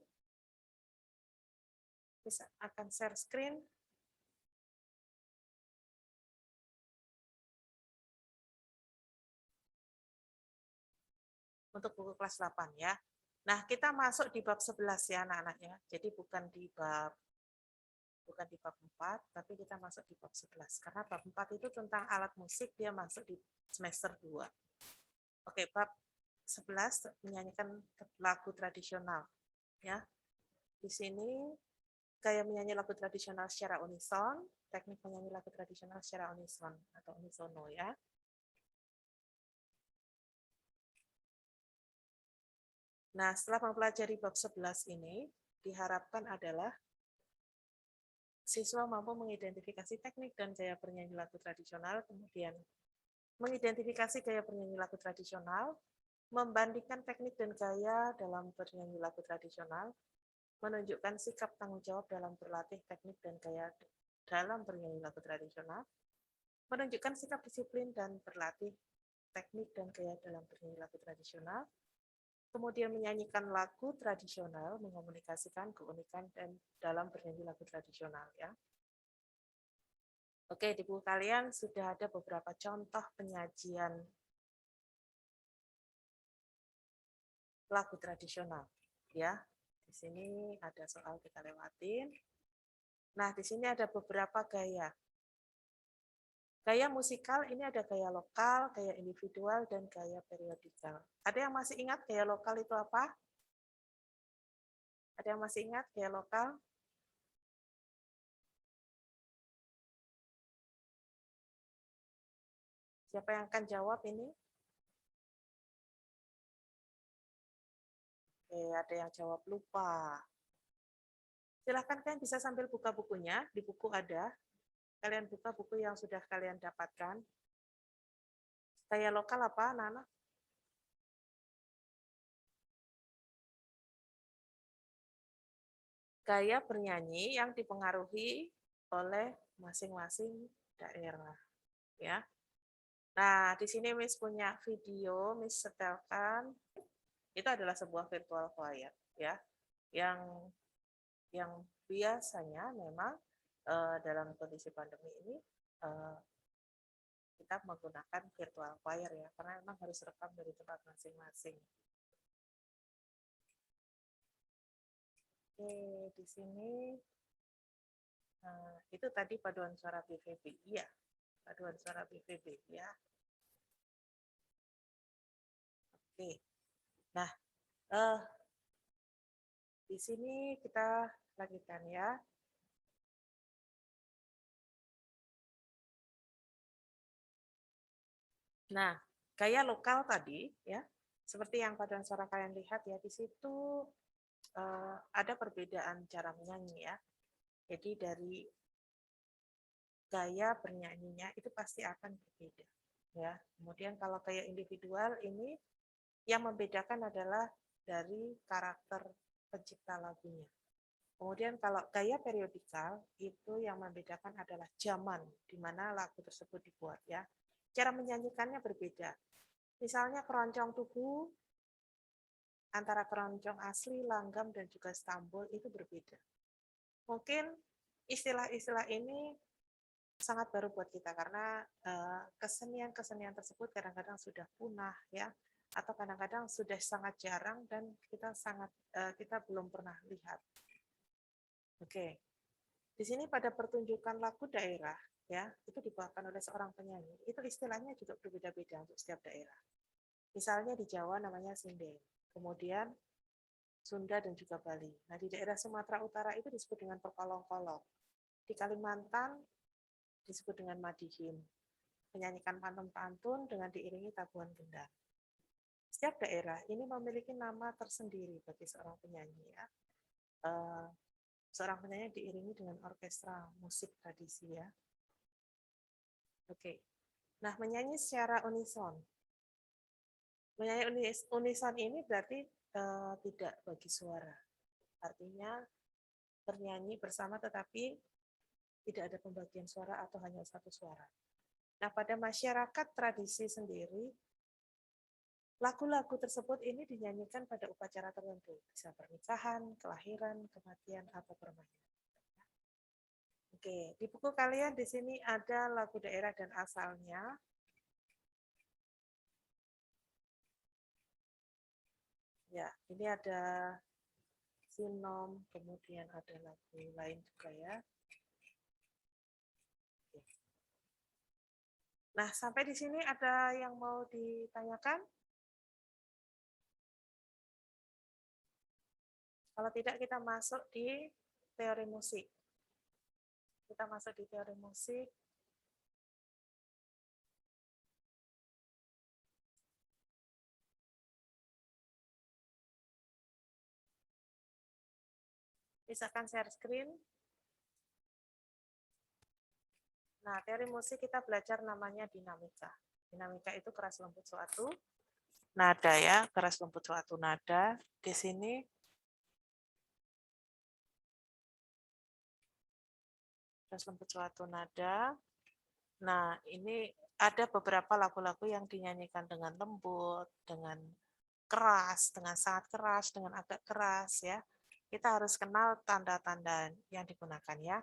Bisa akan share screen. Untuk buku kelas 8 ya. Nah, kita masuk di bab 11 ya anak-anak ya. Jadi bukan di bab 4, tapi kita masuk di bab 11. Karena bab 4 itu tentang alat musik, dia masuk di semester 2. Oke, bab 11 menyanyikan lagu tradisional ya. Di sini gaya menyanyi lagu tradisional secara unison, teknik menyanyi lagu tradisional secara unison atau unisono ya. Nah, setelah mempelajari bab 11 ini, diharapkan adalah siswa mampu mengidentifikasi teknik dan gaya bernyanyi lagu tradisional, kemudian mengidentifikasi gaya bernyanyi lagu tradisional, membandingkan teknik dan gaya dalam bernyanyi lagu tradisional, menunjukkan sikap tanggung jawab dalam berlatih teknik dan gaya dalam bernyanyi lagu tradisional, menunjukkan sikap disiplin dan berlatih teknik dan gaya dalam bernyanyi lagu tradisional, kemudian menyanyikan lagu tradisional, mengkomunikasikan keunikan dan dalam bernyanyi lagu tradisional ya. Oke, di buku kalian sudah ada beberapa contoh penyajian lagu tradisional ya. Di sini ada soal kita lewatin. Nah, di sini ada beberapa gaya. Gaya musikal ini ada gaya lokal, gaya individual, dan gaya periodikal. Ada yang masih ingat gaya lokal itu apa? Ada yang masih ingat gaya lokal? Siapa yang akan jawab ini? Oke, ada yang jawab lupa. Silahkan kalian bisa sambil buka bukunya, di buku ada. Kalian buka buku yang sudah kalian dapatkan. Gaya lokal apa, Nana? Gaya bernyanyi yang dipengaruhi oleh masing-masing daerah. Ya. Nah, di sini Miss punya video, Miss setelkan. Itu adalah sebuah virtual choir, ya, yang biasanya memang dalam kondisi pandemi ini kita menggunakan virtual choir ya, karena memang harus rekam dari tempat masing-masing. Oke, di sini itu tadi paduan suara BVB, iya, paduan suara BVB ya. Oke, nah di sini kita lanjutkan ya. Nah, gaya lokal tadi ya, seperti yang paduan suara kalian lihat ya, di situ ada perbedaan cara menyanyi ya. Jadi dari gaya bernyanyinya itu pasti akan berbeda ya. Kemudian kalau gaya individual ini yang membedakan adalah dari karakter pencipta lagunya. Kemudian kalau gaya periodikal itu yang membedakan adalah zaman di mana lagu tersebut dibuat ya. Cara menyanyikannya berbeda. Misalnya keroncong tugu antara keroncong asli, langgam, dan juga stambul itu berbeda. Mungkin istilah-istilah ini sangat baru buat kita karena kesenian-kesenian tersebut kadang-kadang sudah punah ya, atau kadang-kadang sudah sangat jarang dan kita belum pernah lihat. Oke, di sini pada pertunjukan lagu daerah ya, itu dibawakan oleh seorang penyanyi. Itu istilahnya juga berbeda-beda untuk setiap daerah. Misalnya di Jawa namanya sinden, kemudian Sunda dan juga Bali. Nah, di daerah Sumatera Utara itu disebut dengan perkolong-kolong. Di Kalimantan disebut dengan madihin. Menyanyikan pantun-pantun dengan diiringi tabuhan gendang. Setiap daerah ini memiliki nama tersendiri bagi seorang penyanyi ya. Seorang penyanyi diiringi dengan orkestra musik tradisi ya. Oke. Nah, menyanyi secara unison. Menyanyi unison ini berarti tidak bagi suara. Artinya bernyanyi bersama tetapi tidak ada pembagian suara atau hanya satu suara. Nah, pada masyarakat tradisi sendiri, lagu-lagu tersebut ini dinyanyikan pada upacara tertentu, bisa pernikahan, kelahiran, kematian, atau permainan. Oke, di buku kalian di sini ada lagu daerah dan asalnya. Ya, ini ada sinom, kemudian ada lagu lain juga ya. Nah, sampai di sini ada yang mau ditanyakan? Kalau tidak, kita masuk di teori musik. Kita masuk di teori musik. Misalkan share screen. Nah, teori musik kita belajar namanya dinamika. Dinamika itu keras lembut suatu nada ya, keras lembut suatu nada. Di sini keras lembut suatu nada. Nah, ini ada beberapa lagu-lagu yang dinyanyikan dengan lembut, dengan keras, dengan sangat keras, dengan agak keras ya. Kita harus kenal tanda-tanda yang digunakan ya.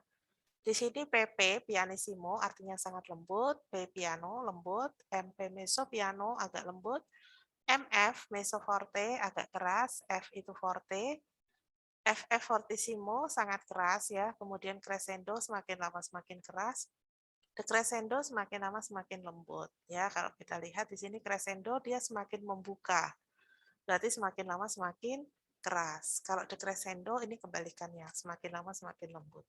Di sini PP, pianissimo, artinya sangat lembut, B piano, lembut, MP mezzo piano, agak lembut, MF, mezzo forte, agak keras, F itu forte, FF fortissimo, sangat keras ya, kemudian crescendo semakin lama semakin keras, decrescendo semakin lama semakin lembut ya. Kalau kita lihat di sini crescendo dia semakin membuka, berarti semakin lama semakin keras. Kalau decrescendo ini kebalikannya, semakin lama semakin lembut.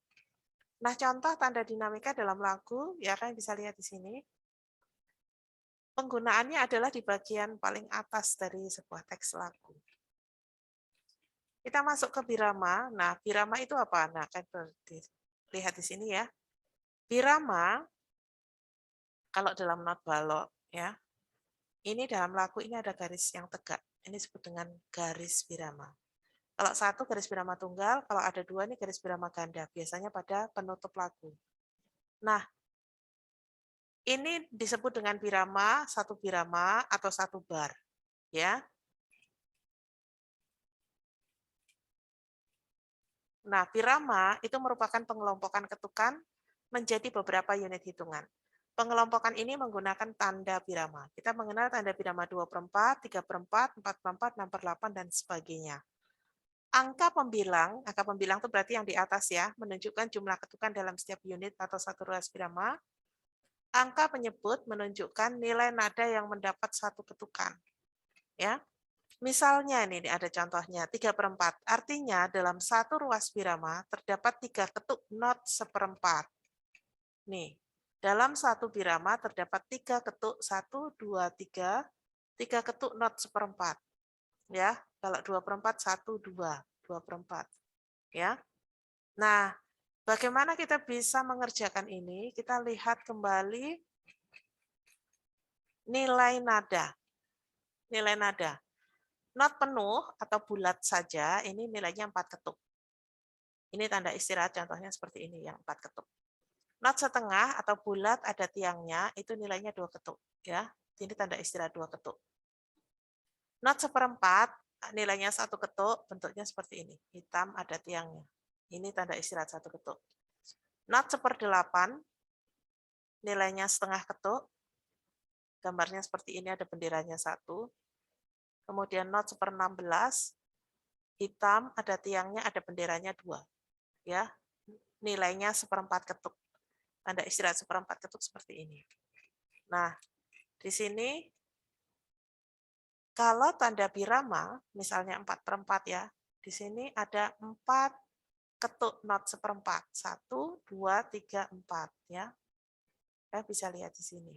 Nah, contoh tanda dinamika dalam lagu, ya kan bisa lihat di sini. Penggunaannya adalah di bagian paling atas dari sebuah teks lagu. Kita masuk ke birama. Nah, birama itu apa? Nah, kan lihat di sini ya. Birama, kalau dalam not balok, ya, ini dalam lagu ini ada garis yang tegak. Ini disebut dengan garis birama. Kalau satu garis birama tunggal, kalau ada dua ini garis birama ganda. Biasanya pada penutup lagu. Nah, ini disebut dengan birama atau satu bar, ya. Nah, birama itu merupakan pengelompokan ketukan menjadi beberapa unit hitungan. Pengelompokan ini menggunakan tanda birama. Kita mengenal tanda birama 2/4, 3/4, 4/4, 6/8, dan sebagainya. Angka pembilang itu berarti yang di atas ya, menunjukkan jumlah ketukan dalam setiap unit atau satu ruas birama. Angka penyebut menunjukkan nilai nada yang mendapat satu ketukan. Ya, misalnya ini ada contohnya 3/4. Artinya dalam satu ruas birama terdapat 3 ketuk not 1/4. Nih, dalam satu birama terdapat 3 ketuk 1, 2, 3, 3 ketuk not 1/4. Ya, kalau 2/4 1, 2, 2/4. Ya. Nah, bagaimana kita bisa mengerjakan ini? Kita lihat kembali nilai nada. Nilai nada. Not penuh atau bulat saja, ini nilainya 4 ketuk. Ini tanda istirahat, contohnya seperti ini, yang 4 ketuk. Not setengah atau bulat ada tiangnya, itu nilainya 2 ketuk. Ya, ini tanda istirahat 2 ketuk. Not 1/4, nilainya 1 ketuk, bentuknya seperti ini. Hitam ada tiangnya. Ini tanda istirahat 1 ketuk. Not 1/8, nilainya setengah ketuk. Gambarnya seperti ini, ada benderanya 1. Kemudian not 1/16, hitam, ada tiangnya, ada benderanya 2. Ya, nilainya 1/4 ketuk. Tanda istirahat 1/4 ketuk seperti ini. Nah, di sini kalau tanda birama, misalnya 4/4 ya, di sini ada 4 ketuk not 1/4. 1, 2, 3, 4 ya. Kita bisa lihat di sini.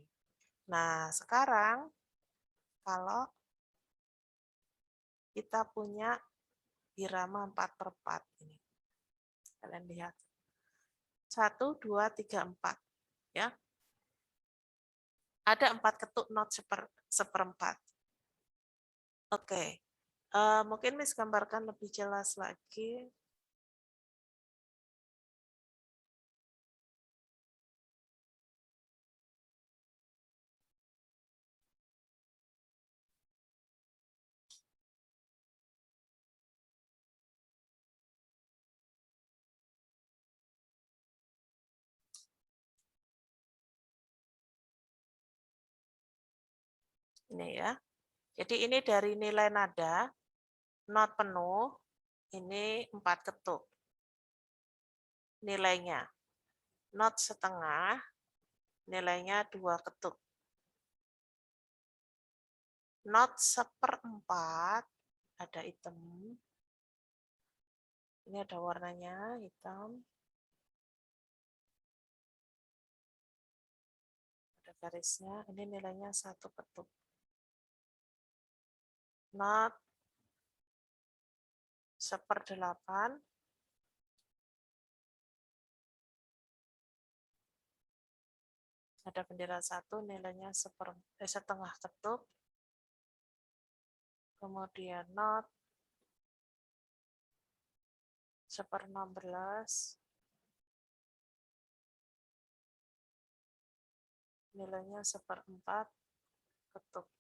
Nah, sekarang kalau kita punya birama 4/4 ini. Kalian lihat. 1, 2, 3, 4 ya. Ada 4 ketuk not 1/4. Oke. Mungkin Miss gambarkan lebih jelas lagi. Ini ya. Jadi ini dari nilai nada. not penuh, ini 4 ketuk. Nilainya. Not setengah, nilainya 2 ketuk. Not 1/4, ada hitam. Ini ada warnanya, hitam. Ada garisnya, ini nilainya 1 ketuk. Not 1/8, ada bendera 1, nilainya setengah ketuk. Kemudian not 1/16, nilainya 1/4 ketuk.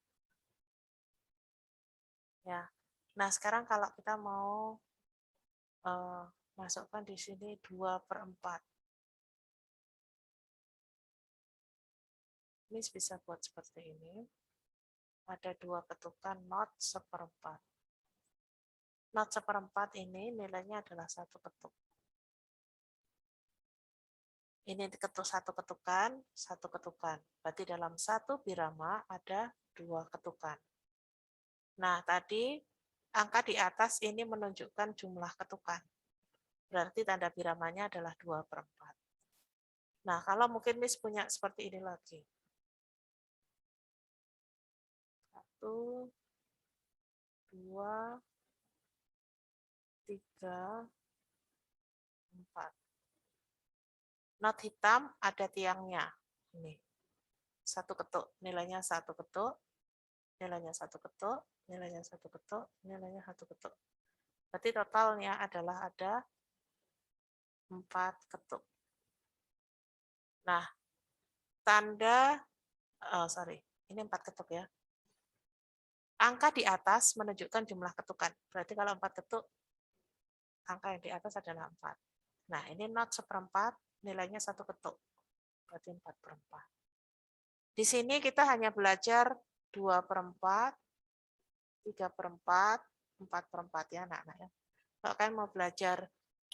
Ya. Nah, sekarang kalau kita mau masukkan di sini 2/4. Ini bisa buat seperti ini. Ada 2 ketukan not 1/4. Not 1/4 ini nilainya adalah 1 ketuk. Ini ketuk 1 ketukan, 1 ketukan. Berarti dalam 1 birama ada 2 ketukan. Nah, tadi angka di atas ini menunjukkan jumlah ketukan. Berarti tanda biramanya adalah 2/4. Nah, kalau mungkin Miss punya seperti ini lagi. 1, 2, 3, 4. Not hitam ada tiangnya. Ini. 1 ketuk, nilainya 1 ketuk, nilainya 1 ketuk, nilainya 1 ketuk, nilainya 1 ketuk. Berarti totalnya adalah ada 4 ketuk. Nah, tanda, ini 4 ketuk ya. Angka di atas menunjukkan jumlah ketukan. Berarti kalau 4 ketuk, angka yang di atas adalah 4. Nah, ini not 1/4, nilainya 1 ketuk. Berarti 4/4. Di sini kita hanya belajar 2/4, 3/4, 4/4 ya anak-anak ya. Kalau kalian mau belajar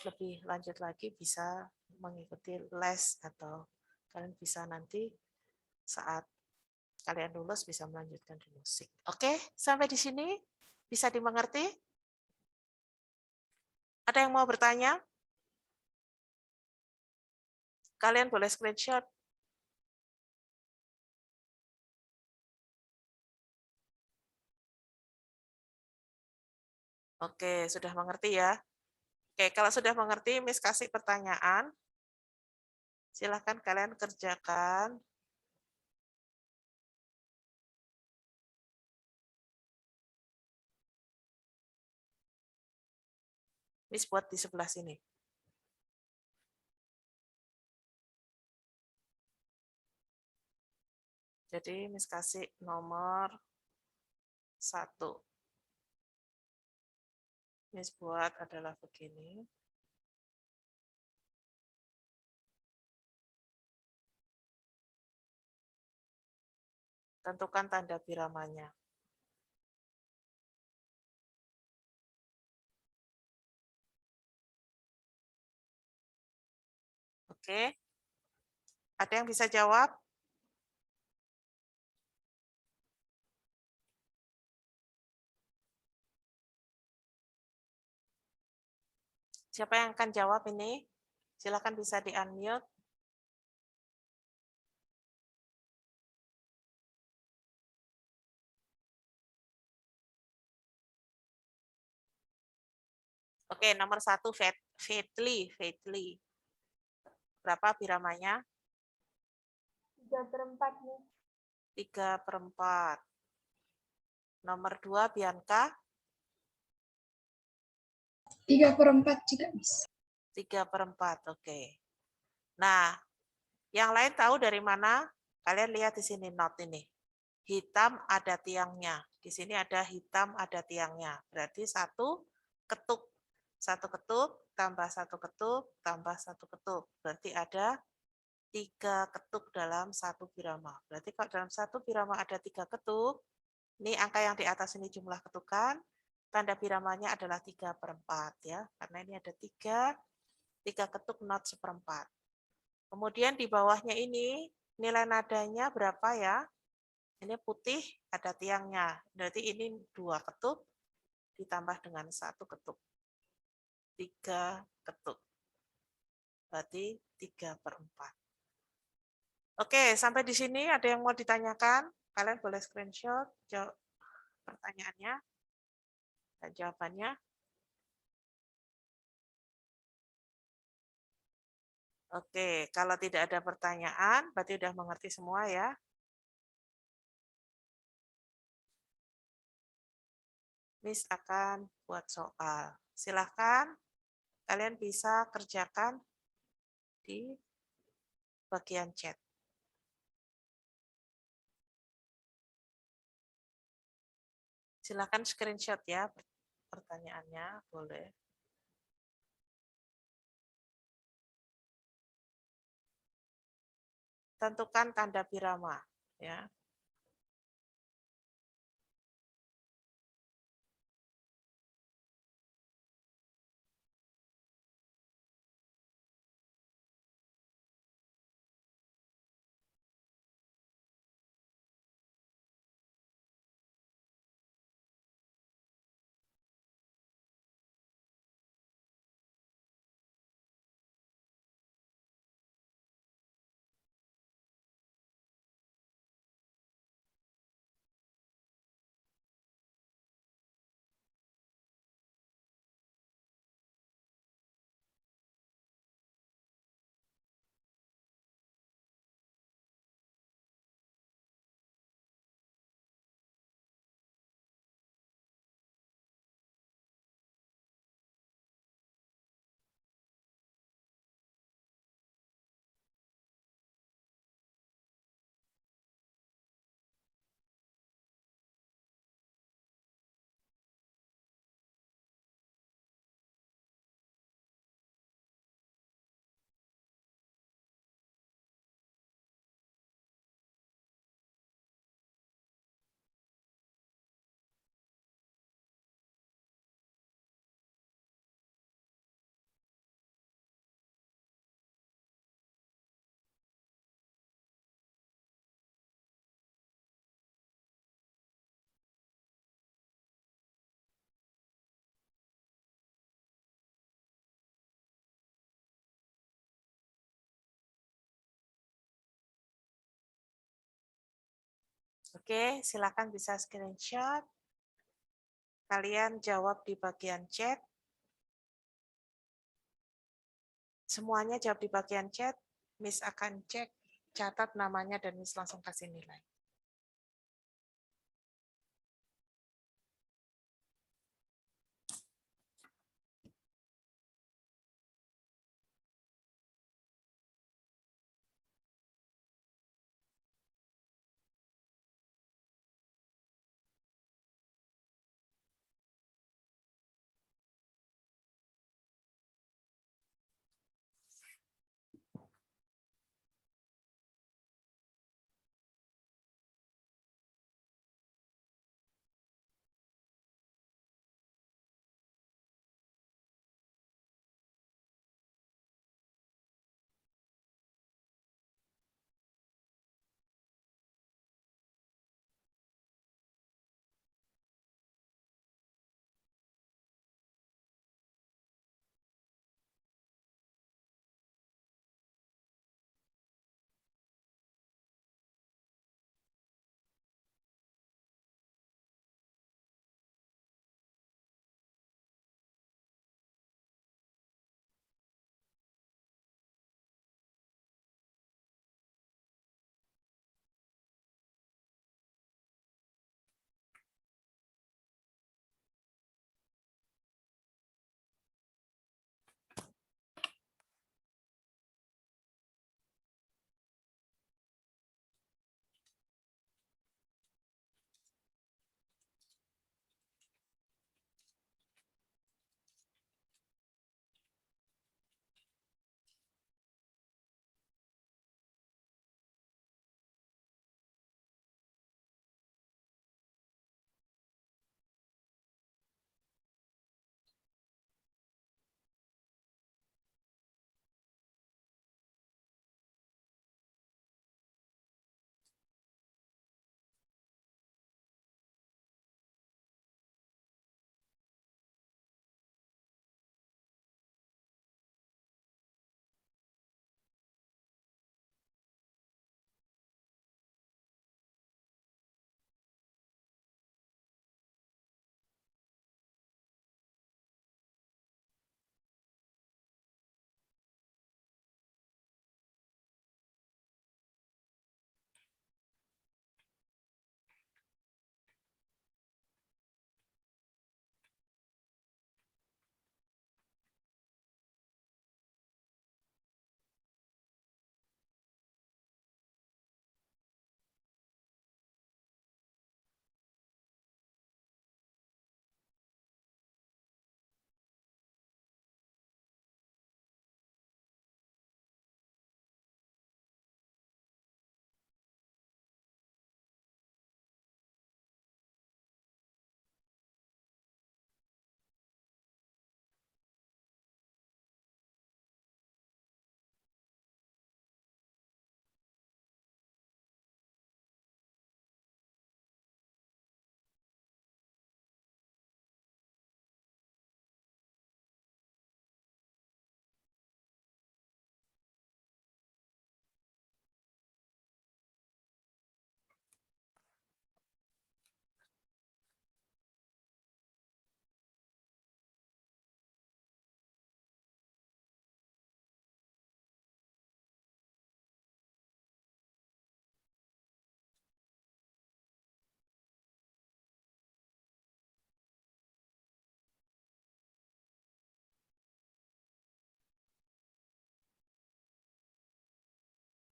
lebih lanjut lagi bisa mengikuti les atau kalian bisa nanti saat kalian lulus bisa melanjutkan di musik. Oke, sampai di sini bisa dimengerti? Ada yang mau bertanya? Kalian boleh screenshot. Oke, sudah mengerti ya? Oke, kalau sudah mengerti, Miss kasih pertanyaan. Silahkan kalian kerjakan. Miss buat di sebelah sini. Jadi Miss kasih nomor 1. Miss buat adalah begini. Tentukan tanda biramanya. Oke. Ada yang bisa jawab? Siapa yang akan jawab ini? Silakan bisa di-unmute. Oke, nomor 1, Faithly. Berapa biramanya? 3/4 nih. 3/4. Nomor 2, Bianca? 3/4 juga, Miss. 3/4, oke. Nah, yang lain tahu dari mana? Kalian lihat di sini not ini. Hitam ada tiangnya. Di sini ada hitam ada tiangnya. Berarti 1 ketuk. 1 ketuk tambah 1 ketuk tambah 1 ketuk. Berarti ada 3 ketuk dalam 1 birama. Berarti kalau dalam 1 birama ada 3 ketuk, ini angka yang di atas ini jumlah ketukan, tanda biramanya adalah 3/4 ya, karena ini ada 3 ketuk not 1/4. Kemudian di bawahnya ini nilai nadanya berapa ya? Ini putih ada tiangnya, berarti ini 2 ketuk ditambah dengan 1 ketuk. 3 ketuk. Berarti 3/4. Oke, sampai di sini ada yang mau ditanyakan? Kalian boleh screenshot jawab pertanyaannya dan jawabannya. Oke, kalau tidak ada pertanyaan, berarti sudah mengerti semua ya. Miss akan buat soal. Silahkan, kalian bisa kerjakan di bagian chat. Silahkan screenshot ya pertanyaannya, boleh. Tentukan tanda birama ya. Oke, silakan bisa screenshot. Kalian jawab di bagian chat. Semuanya jawab di bagian chat. Miss akan cek, catat namanya, dan Miss langsung kasih nilai.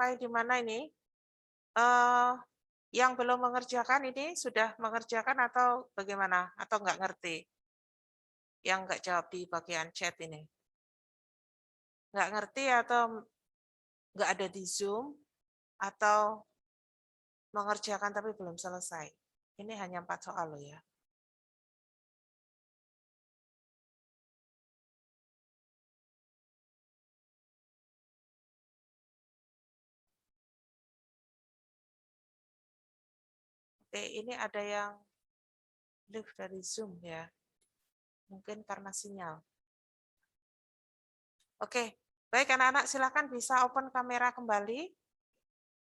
sampai di mana ini? Yang belum mengerjakan ini sudah mengerjakan atau bagaimana? Atau nggak ngerti? Yang nggak jawab di bagian chat ini. Nggak ngerti atau nggak ada di Zoom, atau mengerjakan tapi belum selesai. Ini hanya 4 soal loh ya. Oke, ini ada yang live dari Zoom ya. Mungkin karena sinyal. Oke, baik anak-anak, silakan bisa open kamera kembali.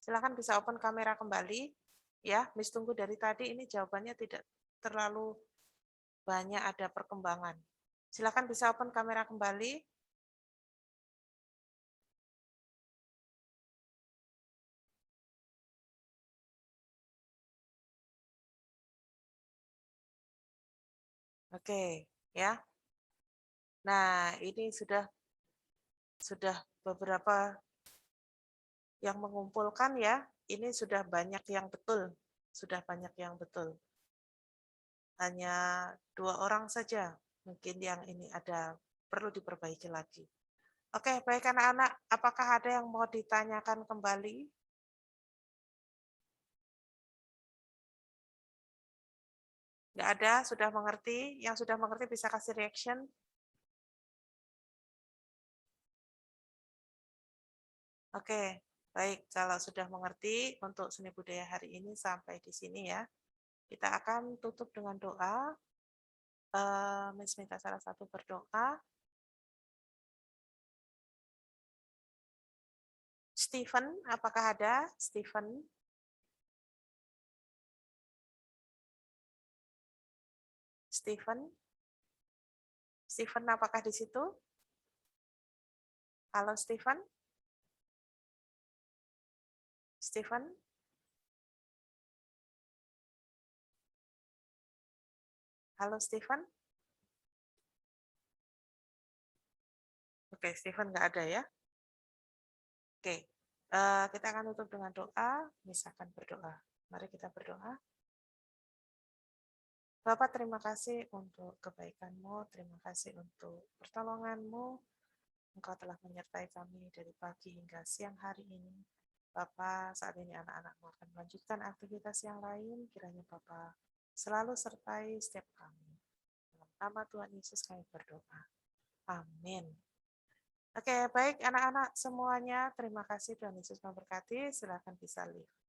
Silakan bisa open kamera kembali. Ya, Miss tunggu dari tadi ini jawabannya tidak terlalu banyak ada perkembangan. Silakan bisa open kamera kembali. Oke, ya. Nah, ini sudah beberapa yang mengumpulkan ya. Ini sudah banyak yang betul. Sudah banyak yang betul. Hanya 2 orang saja mungkin yang ini ada perlu diperbaiki lagi. Oke, baik anak-anak, apakah ada yang mau ditanyakan kembali? Nggak ada, sudah mengerti. Yang sudah mengerti bisa kasih reaction. Oke, baik. Kalau sudah mengerti untuk seni budaya hari ini sampai di sini ya. Kita akan tutup dengan doa. Miss minta salah satu berdoa. Stephen, apakah ada? Stephen? Stephen? Stephen, apakah di situ? Halo, Stephen? Stephen? Halo, Stephen? Oke, Stephen nggak ada ya? Oke, kita akan tutup dengan doa. Misalkan berdoa. Mari kita berdoa. Bapak, terima kasih untuk kebaikan-Mu, terima kasih untuk pertolongan-Mu. Engkau telah menyertai kami dari pagi hingga siang hari ini. Bapak, saat ini anak-anak-Mu akan melanjutkan aktivitas yang lain. Kiranya Bapak selalu sertai setiap kami. Dalam nama Tuhan Yesus kami berdoa. Amin. Oke, baik anak-anak semuanya. Terima kasih, Tuhan Yesus memberkati. Silakan bisa live.